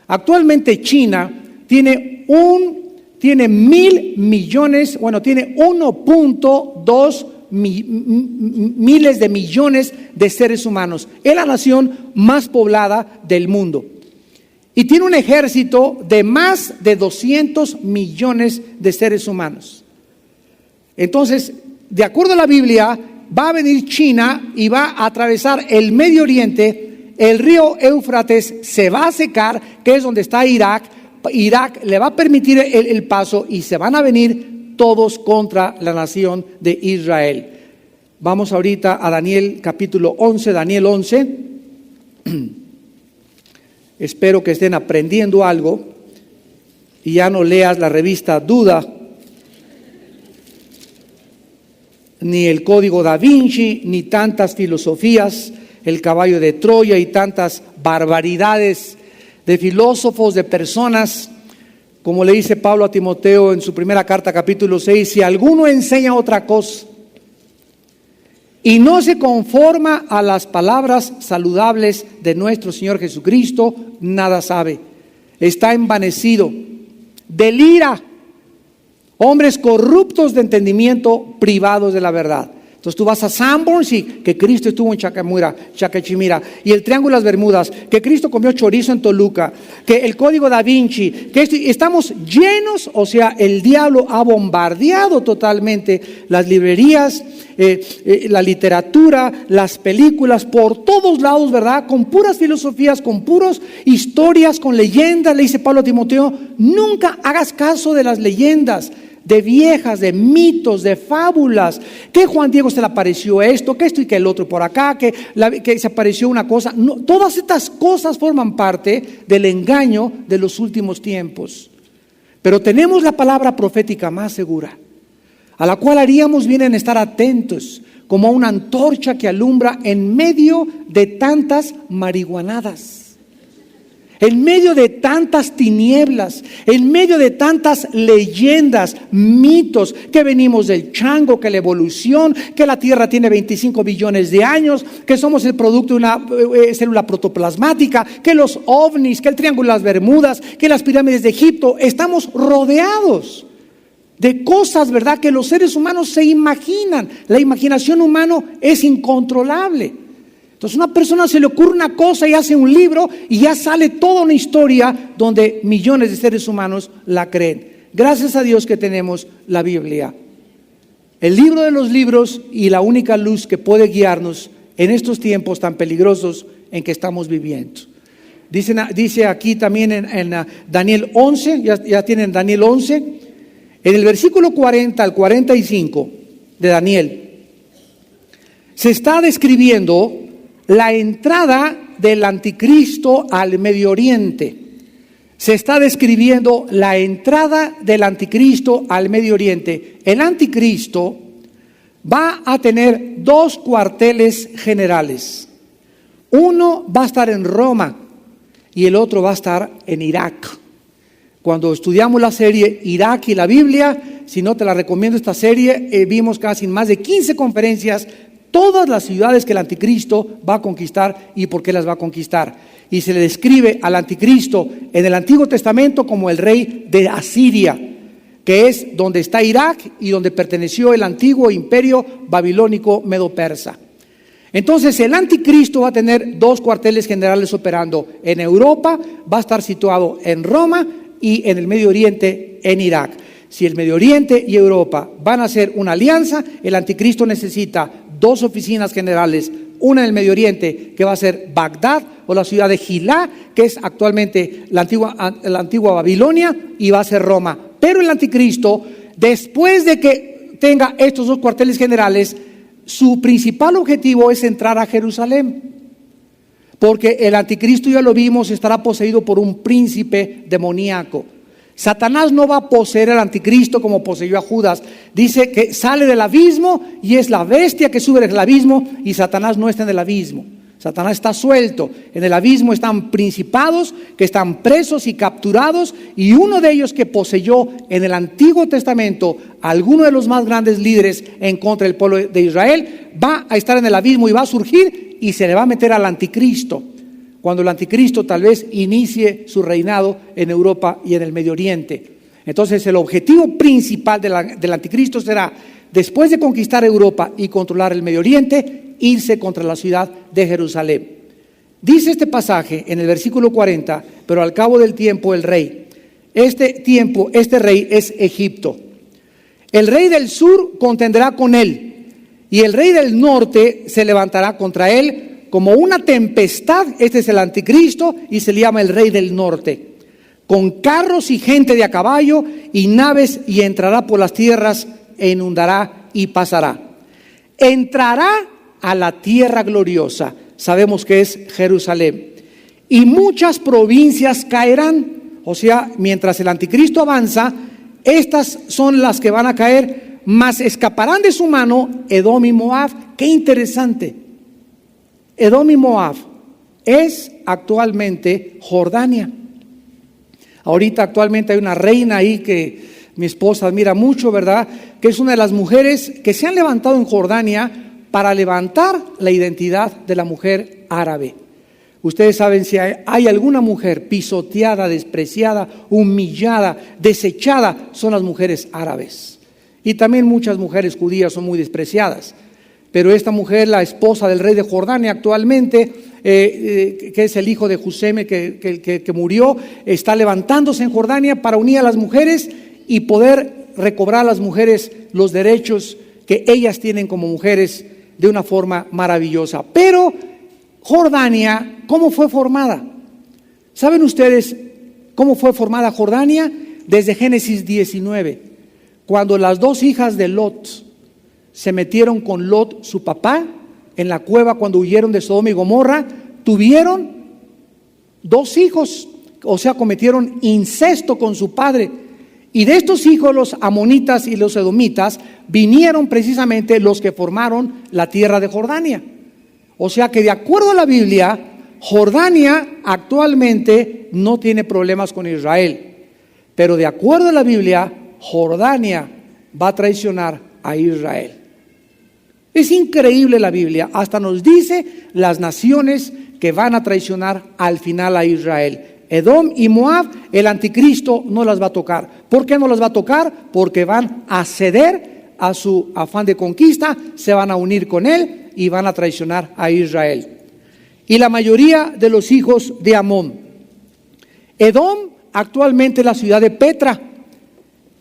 Actualmente China tiene 1.2 miles de millones de seres humanos. Es la nación más poblada del mundo. Y tiene un ejército de más de 200 millones de seres humanos. Entonces, de acuerdo a la Biblia, va a venir China y va a atravesar el Medio Oriente. El río Éufrates se va a secar, que es donde está Irak. Irak le va a permitir el paso y se van a venir todos contra la nación de Israel. Vamos ahorita a Daniel capítulo 11, Daniel 11. Espero que estén aprendiendo algo y ya no leas la revista Duda, ni el Código Da Vinci, ni tantas filosofías, el caballo de Troya y tantas barbaridades de filósofos, de personas. Como le dice Pablo a Timoteo en su primera carta, capítulo 6, si alguno enseña otra cosa y no se conforma a las palabras saludables de nuestro Señor Jesucristo, nada sabe, está envanecido, delira, hombres corruptos de entendimiento, privados de la verdad. Entonces tú vas a Sanborns y que Cristo estuvo en Chacachimira, y el Triángulo de las Bermudas, que Cristo comió chorizo en Toluca, que el Código Da Vinci, que estamos llenos, o sea, el diablo ha bombardeado totalmente las librerías, la literatura, las películas, por todos lados, ¿verdad? Con puras filosofías, con puras historias, con leyendas. Le dice Pablo a Timoteo, nunca hagas caso de las leyendas, de viejas, de mitos, de fábulas, que Juan Diego se le apareció esto, que esto y que el otro por acá, que se apareció una cosa. No, todas estas cosas forman parte del engaño de los últimos tiempos. Pero tenemos la palabra profética más segura, a la cual haríamos bien en estar atentos, como una antorcha que alumbra en medio de tantas marihuanadas, en medio de tantas tinieblas, en medio de tantas leyendas, mitos, que venimos del chango, que la evolución, que la Tierra tiene 25 billones de años, que somos el producto de una célula protoplasmática, que los ovnis, que el Triángulo de las Bermudas, que las pirámides de Egipto. Estamos rodeados de cosas, ¿verdad?, que los seres humanos se imaginan. La imaginación humana es incontrolable. Entonces a una persona se le ocurre una cosa y hace un libro y ya sale toda una historia donde millones de seres humanos la creen. Gracias a Dios que tenemos la Biblia, el libro de los libros, y la única luz que puede guiarnos en estos tiempos tan peligrosos en que estamos viviendo. Dice aquí también en Daniel 11, ya tienen Daniel 11, en el versículo 40 al 45 de Daniel, se está describiendo la entrada del anticristo al Medio Oriente. Se está describiendo la entrada del anticristo al Medio Oriente. El anticristo va a tener dos cuarteles generales. Uno va a estar en Roma y el otro va a estar en Irak. Cuando estudiamos la serie Irak y la Biblia, si no te la recomiendo esta serie, vimos casi más de 15 conferencias, todas las ciudades que el anticristo va a conquistar y por qué las va a conquistar. Y se le describe al anticristo en el Antiguo Testamento como el rey de Asiria, que es donde está Irak y donde perteneció el antiguo imperio babilónico medo-persa. Entonces el anticristo va a tener dos cuarteles generales operando. En Europa va a estar situado en Roma y en el Medio Oriente en Irak. Si el Medio Oriente y Europa van a hacer una alianza, el anticristo necesita dos oficinas generales, una en el Medio Oriente, que va a ser Bagdad o la ciudad de Gilá, que es actualmente la antigua Babilonia, y va a ser Roma. Pero el anticristo, después de que tenga estos dos cuarteles generales, su principal objetivo es entrar a Jerusalén, porque el anticristo, ya lo vimos, estará poseído por un príncipe demoníaco. Satanás no va a poseer al anticristo como poseyó a Judas. Dice que sale del abismo y es la bestia que sube del abismo, y Satanás no está en el abismo. Satanás está suelto. En el abismo están principados que están presos y capturados, y uno de ellos que poseyó en el Antiguo Testamento a alguno de los más grandes líderes en contra del pueblo de Israel, va a estar en el abismo y va a surgir y se le va a meter al anticristo, cuando el anticristo tal vez inicie su reinado en Europa y en el Medio Oriente. Entonces el objetivo principal del anticristo será, después de conquistar Europa y controlar el Medio Oriente, irse contra la ciudad de Jerusalén. Dice este pasaje en el versículo 40, pero al cabo del tiempo el rey. Este rey es Egipto. El rey del sur contendrá con él, y el rey del norte se levantará contra él como una tempestad. Este es el anticristo y se le llama el rey del norte, con carros y gente de a caballo y naves, y entrará por las tierras e inundará y pasará. Entrará a la tierra gloriosa, sabemos que es Jerusalén, y muchas provincias caerán. O sea, mientras el anticristo avanza, estas son las que van a caer, mas escaparán de su mano Edom y Moab. Qué interesante. Edom y Moab es actualmente Jordania. Ahorita actualmente hay una reina ahí que mi esposa admira mucho, ¿verdad? Que es una de las mujeres que se han levantado en Jordania para levantar la identidad de la mujer árabe. Ustedes saben, si hay alguna mujer pisoteada, despreciada, humillada, desechada, son las mujeres árabes. Y también muchas mujeres judías son muy despreciadas. Pero esta mujer, la esposa del rey de Jordania actualmente, que es el hijo de Juseme que murió, está levantándose en Jordania para unir a las mujeres y poder recobrar a las mujeres los derechos que ellas tienen como mujeres de una forma maravillosa. Pero Jordania, ¿cómo fue formada? ¿Saben ustedes cómo fue formada Jordania? Desde Génesis 19, cuando las dos hijas de Lot se metieron con Lot, su papá, en la cueva cuando huyeron de Sodoma y Gomorra, tuvieron dos hijos, o sea, cometieron incesto con su padre. Y de estos hijos, los amonitas y los edomitas, vinieron precisamente los que formaron la tierra de Jordania. O sea que de acuerdo a la Biblia, Jordania actualmente no tiene problemas con Israel. Pero de acuerdo a la Biblia, Jordania va a traicionar a Israel. Es increíble la Biblia, hasta nos dice las naciones que van a traicionar al final a Israel. Edom y Moab, el anticristo no las va a tocar. ¿Por qué no las va a tocar? Porque van a ceder a su afán de conquista, se van a unir con él y van a traicionar a Israel. Y la mayoría de los hijos de Amón. Edom actualmente la ciudad de Petra,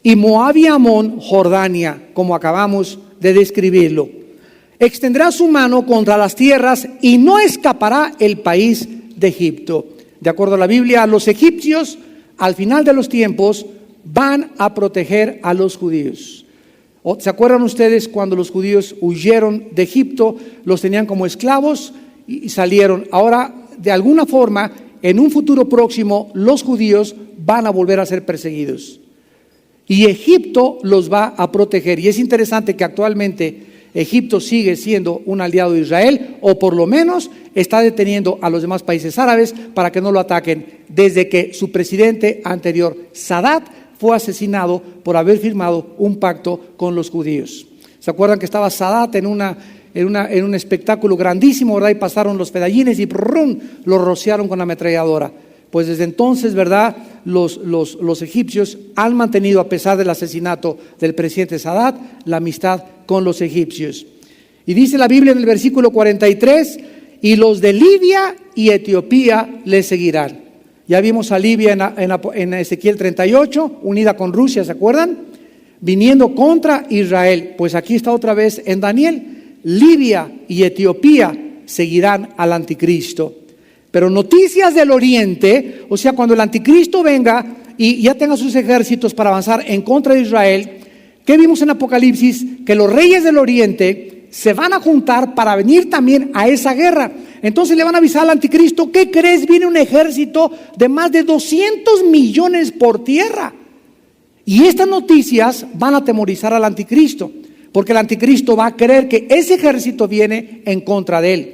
y Moab y Amón Jordania, como acabamos de describirlo. Extenderá su mano contra las tierras y no escapará el país de Egipto. De acuerdo a la Biblia, los egipcios al final de los tiempos van a proteger a los judíos. ¿Se acuerdan ustedes cuando los judíos huyeron de Egipto? Los tenían como esclavos y salieron. Ahora, de alguna forma, en un futuro próximo, los judíos van a volver a ser perseguidos. Y Egipto los va a proteger. Y es interesante que actualmente Egipto sigue siendo un aliado de Israel, o por lo menos está deteniendo a los demás países árabes para que no lo ataquen, desde que su presidente anterior, Sadat, fue asesinado por haber firmado un pacto con los judíos. ¿Se acuerdan que estaba Sadat en un espectáculo grandísimo, ¿verdad? Y pasaron los fedayines y ¡brum!, lo rociaron con ametralladora. Pues desde entonces, ¿verdad?, los egipcios han mantenido, a pesar del asesinato del presidente Sadat, la amistad con los egipcios. Y dice la Biblia en el versículo 43, y los de Libia y Etiopía le seguirán. Ya vimos a Libia en Ezequiel 38, unida con Rusia, ¿se acuerdan? Viniendo contra Israel. Pues aquí está otra vez en Daniel, Libia y Etiopía seguirán al anticristo. Pero noticias del oriente, o sea, cuando el anticristo venga y ya tenga sus ejércitos para avanzar en contra de Israel, ¿qué vimos en Apocalipsis? Que los reyes del oriente se van a juntar para venir también a esa guerra. Entonces le van a avisar al anticristo: ¿qué crees? Viene un ejército de más de 200 millones por tierra. Y estas noticias van a atemorizar al anticristo, porque el anticristo va a creer que ese ejército viene en contra de él.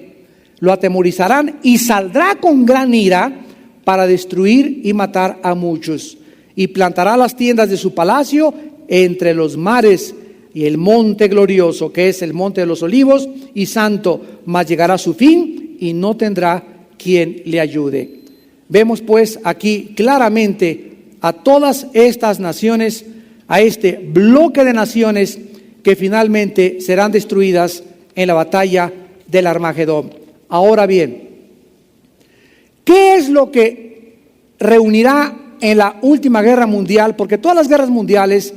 lo atemorizarán y saldrá con gran ira para destruir y matar a muchos. Y plantará las tiendas de su palacio entre los mares y el monte glorioso, que es el monte de los olivos y santo, mas llegará a su fin y no tendrá quien le ayude. Vemos pues aquí claramente a todas estas naciones, a este bloque de naciones que finalmente serán destruidas en la batalla del Armagedón. Ahora bien, ¿qué es lo que reunirá en la última guerra mundial? Porque todas las guerras mundiales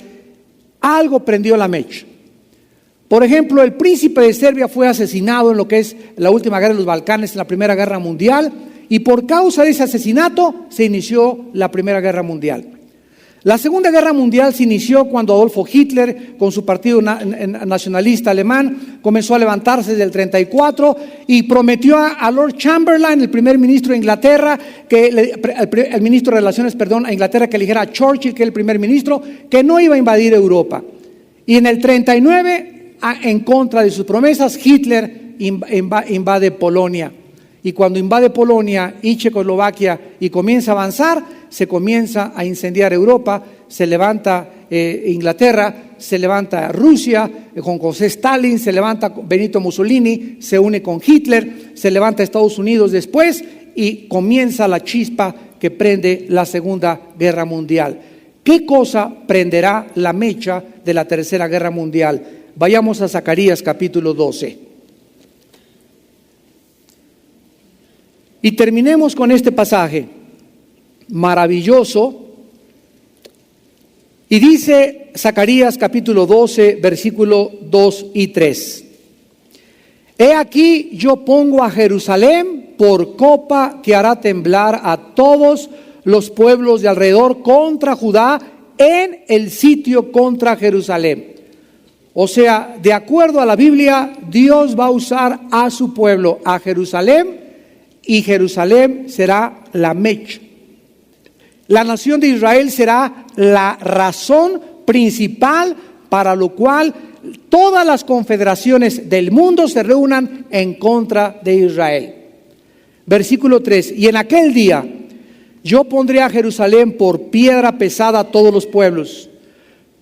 algo prendió la mecha. Por ejemplo, el príncipe de Serbia fue asesinado en lo que es la última guerra de los Balcanes, en la Primera Guerra Mundial, y por causa de ese asesinato se inició la Primera Guerra Mundial. La Segunda Guerra Mundial se inició cuando Adolfo Hitler, con su partido nacionalista alemán, comenzó a levantarse desde el 34 y prometió a Lord Chamberlain, el primer ministro de Inglaterra, el ministro de Relaciones, a Inglaterra, que le dijera a Churchill, que es el primer ministro, que no iba a invadir Europa. Y en el 39, en contra de sus promesas, Hitler invade Polonia. Y cuando invade Polonia y Checoslovaquia y comienza a avanzar, se comienza a incendiar Europa, se levanta Inglaterra, se levanta Rusia con José Stalin, se levanta Benito Mussolini, se une con Hitler, se levanta Estados Unidos después y comienza la chispa que prende la Segunda Guerra Mundial. ¿Qué cosa prenderá la mecha de la Tercera Guerra Mundial? Vayamos a Zacarías capítulo 12. Y terminemos con este pasaje maravilloso. Y dice Zacarías capítulo 12, versículo 2 y 3. He aquí yo pongo a Jerusalén por copa que hará temblar a todos los pueblos de alrededor contra Judá en el sitio contra Jerusalén. O sea, de acuerdo a la Biblia, Dios va a usar a su pueblo, a Jerusalén, y Jerusalén será la mecha. La nación de Israel será la razón principal para lo cual todas las confederaciones del mundo se reúnan en contra de Israel. Versículo 3. Y en aquel día yo pondré a Jerusalén por piedra pesada a todos los pueblos.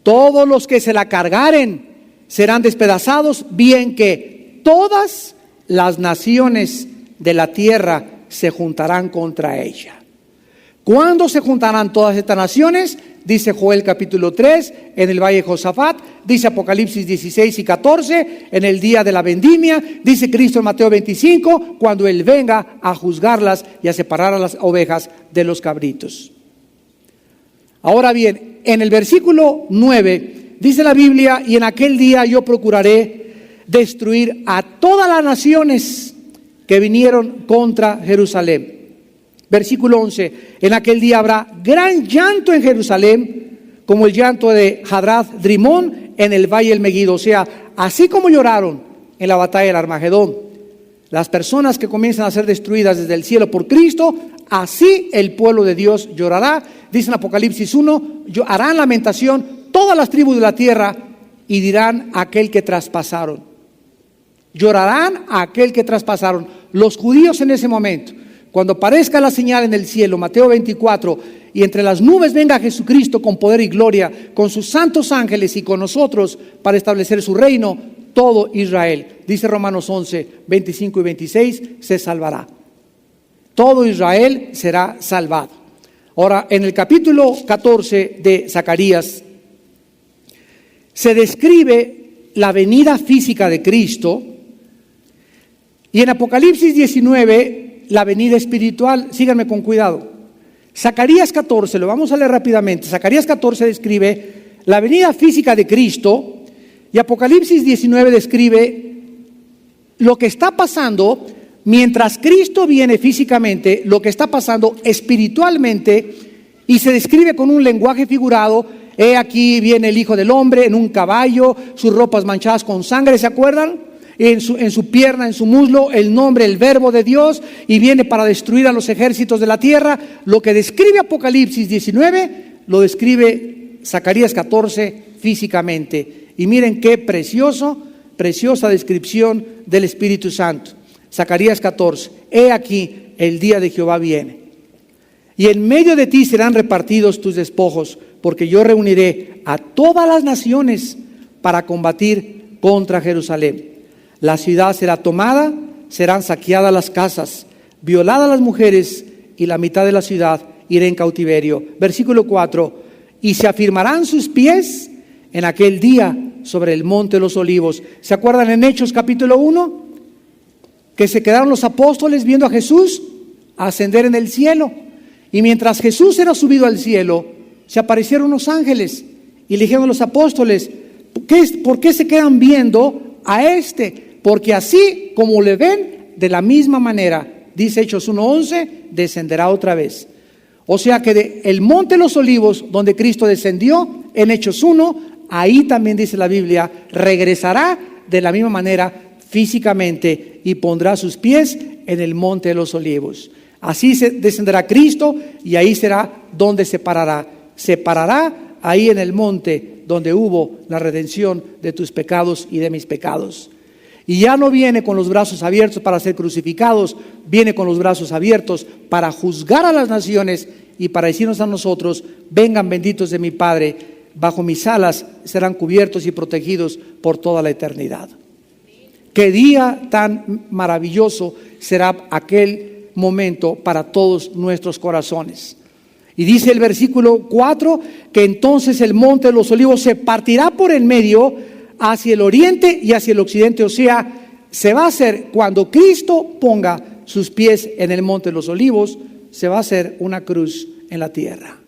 Todos los que se la cargaren serán despedazados, bien que todas las naciones de la tierra se juntarán contra ella. ¿Cuándo se juntarán todas estas naciones? Dice Joel capítulo 3, en el valle de Josafat. Dice Apocalipsis 16 y 14, en el día de la vendimia. Dice Cristo en Mateo 25, cuando Él venga a juzgarlas y a separar a las ovejas de los cabritos. Ahora bien, en el versículo 9, dice la Biblia, y en aquel día yo procuraré destruir a todas las naciones que vinieron contra Jerusalén. Versículo 11, en aquel día habrá gran llanto en Jerusalén, como el llanto de Hadrath Drimón en el valle del Megido. O sea, así como lloraron en la batalla del Armagedón, las personas que comienzan a ser destruidas desde el cielo por Cristo, así el pueblo de Dios llorará. Dice en Apocalipsis 1, harán lamentación todas las tribus de la tierra y dirán a aquel que traspasaron. Llorarán a aquel que traspasaron. Los judíos en ese momento, cuando aparezca la señal en el cielo, Mateo 24, y entre las nubes venga Jesucristo con poder y gloria, con sus santos ángeles y con nosotros para establecer su reino, todo Israel, dice Romanos 11, 25 y 26, se salvará. Todo Israel será salvado. Ahora, en el capítulo 14 de Zacarías, se describe la venida física de Cristo. Y en Apocalipsis 19, la venida espiritual. Síganme con cuidado. Zacarías 14, lo vamos a leer rápidamente. Zacarías 14 describe la venida física de Cristo y Apocalipsis 19 describe lo que está pasando mientras Cristo viene físicamente, lo que está pasando espiritualmente, y se describe con un lenguaje figurado. He aquí viene el Hijo del Hombre en un caballo, sus ropas manchadas con sangre, ¿se acuerdan? En su pierna, en su muslo, el nombre, el verbo de Dios, y viene para destruir a los ejércitos de la tierra. Lo que describe Apocalipsis 19, lo describe Zacarías 14 físicamente. Y miren qué preciosa descripción del Espíritu Santo. Zacarías 14, he aquí, el día de Jehová viene. Y en medio de ti serán repartidos tus despojos, porque yo reuniré a todas las naciones para combatir contra Jerusalén. La ciudad será tomada, serán saqueadas las casas, violadas las mujeres, y la mitad de la ciudad irá en cautiverio. Versículo 4, y se afirmarán sus pies en aquel día sobre el monte de los olivos. ¿Se acuerdan en Hechos capítulo 1? Que se quedaron los apóstoles viendo a Jesús ascender en el cielo. Y mientras Jesús era subido al cielo, se aparecieron los ángeles y le dijeron a los apóstoles, ¿por qué se quedan viendo a este? Porque así como le ven, de la misma manera, dice Hechos 1:11, descenderá otra vez. O sea que el monte de los olivos, donde Cristo descendió, en Hechos 1, ahí también dice la Biblia, regresará de la misma manera físicamente y pondrá sus pies en el monte de los olivos. Así descenderá Cristo y ahí será donde se parará. Se parará ahí en el monte donde hubo la redención de tus pecados y de mis pecados. Y ya no viene con los brazos abiertos para ser crucificados, viene con los brazos abiertos para juzgar a las naciones y para decirnos a nosotros, vengan benditos de mi Padre, bajo mis alas serán cubiertos y protegidos por toda la eternidad. Qué día tan maravilloso será aquel momento para todos nuestros corazones. Y dice el versículo 4 que entonces el monte de los olivos se partirá por el medio hacia el oriente y hacia el occidente. O sea, se va a hacer, cuando Cristo ponga sus pies en el monte de los olivos, se va a hacer una cruz en la tierra,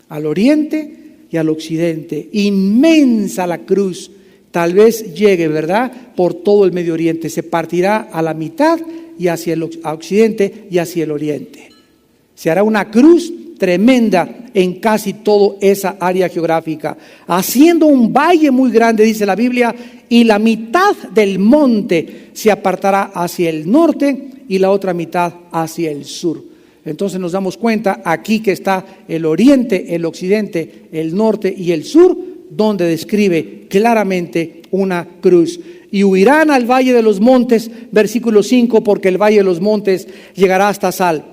al oriente y al occidente. Inmensa la cruz, tal vez llegue, ¿verdad?, por todo el Medio Oriente. Se partirá a la mitad y hacia el occidente y hacia el oriente. Se hará una cruz tremenda en casi toda esa área geográfica, haciendo un valle muy grande, dice la Biblia, y la mitad del monte se apartará hacia el norte y la otra mitad hacia el sur. Entonces nos damos cuenta aquí que está el oriente, el occidente, el norte y el sur, donde describe claramente una cruz. Y huirán al valle de los montes, versículo 5, porque el valle de los montes llegará hasta Sal.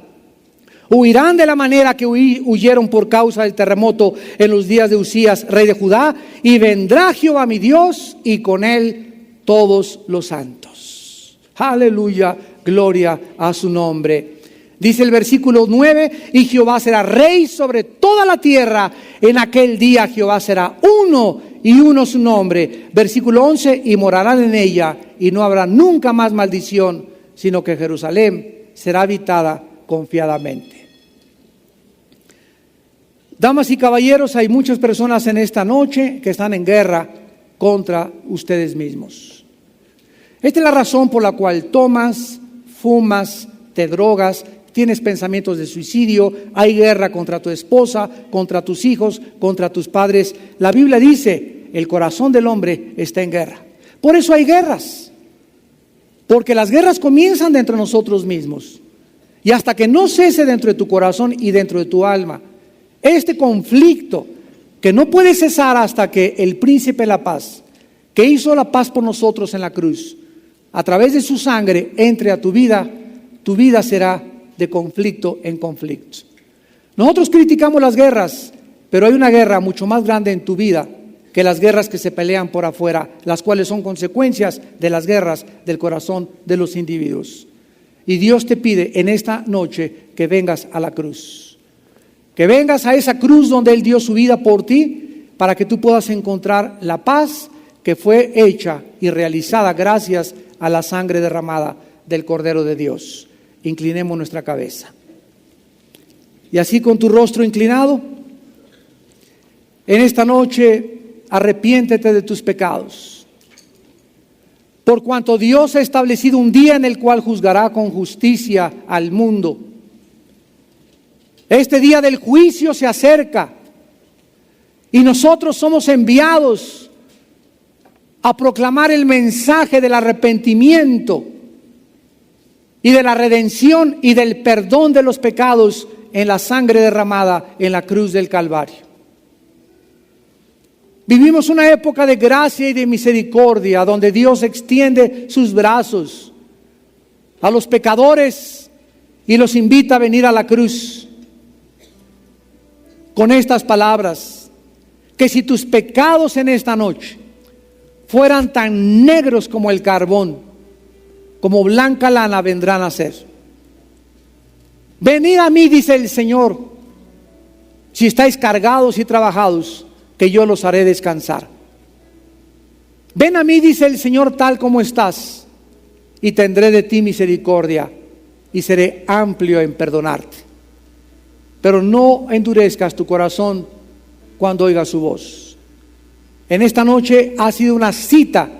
Huirán de la manera que huyeron por causa del terremoto en los días de Usías, rey de Judá, y vendrá Jehová mi Dios y con él todos los santos. Aleluya, gloria a su nombre. Dice el versículo 9, y Jehová será rey sobre toda la tierra. En aquel día Jehová será uno y uno su nombre. Versículo 11, y morarán en ella y no habrá nunca más maldición, sino que Jerusalén será habitada confiadamente. Damas y caballeros, hay muchas personas en esta noche que están en guerra contra ustedes mismos. Esta es la razón por la cual tomas, fumas, te drogas, tienes pensamientos de suicidio, hay guerra contra tu esposa, contra tus hijos, contra tus padres. La Biblia dice, el corazón del hombre está en guerra. Por eso hay guerras, porque las guerras comienzan dentro de nosotros mismos. Y hasta que no cese dentro de tu corazón y dentro de tu alma, este conflicto que no puede cesar hasta que el príncipe de la paz, que hizo la paz por nosotros en la cruz, a través de su sangre entre a tu vida será de conflicto en conflicto. Nosotros criticamos las guerras, pero hay una guerra mucho más grande en tu vida que las guerras que se pelean por afuera, las cuales son consecuencias de las guerras del corazón de los individuos. Y Dios te pide en esta noche que vengas a la cruz, que vengas a esa cruz donde Él dio su vida por ti, para que tú puedas encontrar la paz que fue hecha y realizada gracias a la sangre derramada del Cordero de Dios. Inclinemos nuestra cabeza. Y así con tu rostro inclinado, en esta noche arrepiéntete de tus pecados. Por cuanto Dios ha establecido un día en el cual juzgará con justicia al mundo. Este día del juicio se acerca y nosotros somos enviados a proclamar el mensaje del arrepentimiento y de la redención y del perdón de los pecados en la sangre derramada en la cruz del Calvario. Vivimos una época de gracia y de misericordia donde Dios extiende sus brazos a los pecadores y los invita a venir a la cruz con estas palabras: que si tus pecados en esta noche fueran tan negros como el carbón, como blanca lana vendrán a ser. Venid a mí, dice el Señor, si estáis cargados y trabajados, que yo los haré descansar. Ven a mí, dice el Señor, tal como estás, y tendré de ti misericordia, y seré amplio en perdonarte. Pero no endurezcas tu corazón cuando oigas su voz. En esta noche ha sido una cita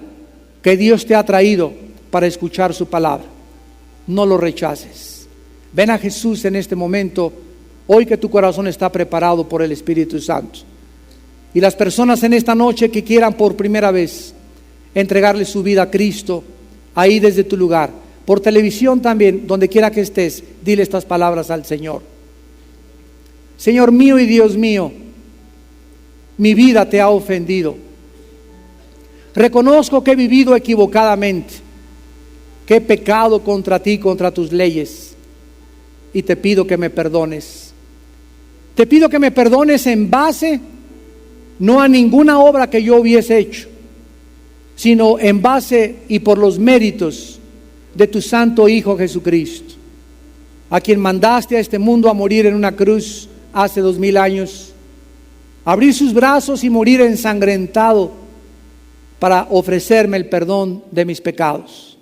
que Dios te ha traído para escuchar su palabra. No lo rechaces. Ven a Jesús en este momento, hoy que tu corazón está preparado por el Espíritu Santo. Y las personas en esta noche que quieran por primera vez entregarle su vida a Cristo, ahí desde tu lugar, por televisión también, donde quiera que estés, dile estas palabras al Señor. Señor mío y Dios mío, mi vida te ha ofendido. Reconozco que he vivido equivocadamente, que he pecado contra ti, contra tus leyes, y te pido que me perdones. Te pido que me perdones en base no a ninguna obra que yo hubiese hecho, sino en base y por los méritos de tu santo Hijo Jesucristo, a quien mandaste a este mundo a morir en una cruz hace 2000 años, abrir sus brazos y morir ensangrentado para ofrecerme el perdón de mis pecados.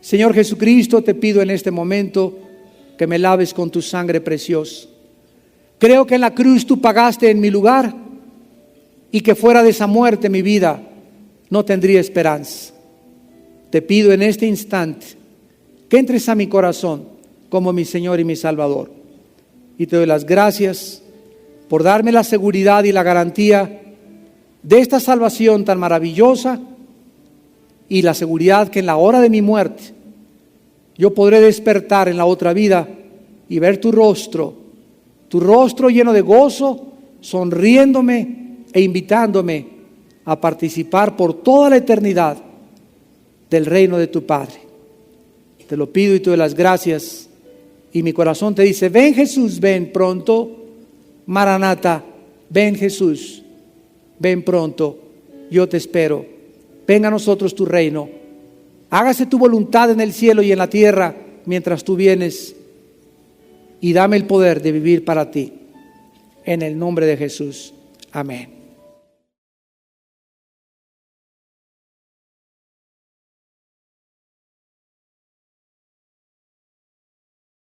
Señor Jesucristo, te pido en este momento que me laves con tu sangre preciosa. Creo que en la cruz tú pagaste en mi lugar y que fuera de esa muerte mi vida no tendría esperanza. Te pido en este instante que entres a mi corazón como mi Señor y mi Salvador. Y te doy las gracias por darme la seguridad y la garantía de esta salvación tan maravillosa, y la seguridad que en la hora de mi muerte yo podré despertar en la otra vida y ver tu rostro lleno de gozo, sonriéndome e invitándome a participar por toda la eternidad del reino de tu Padre. Te lo pido y te doy las gracias, y mi corazón te dice: ven Jesús, ven pronto. Maranata, ven Jesús, ven pronto, yo te espero. Venga a nosotros tu reino, hágase tu voluntad en el cielo y en la tierra mientras tú vienes, y dame el poder de vivir para ti. En el nombre de Jesús, amén.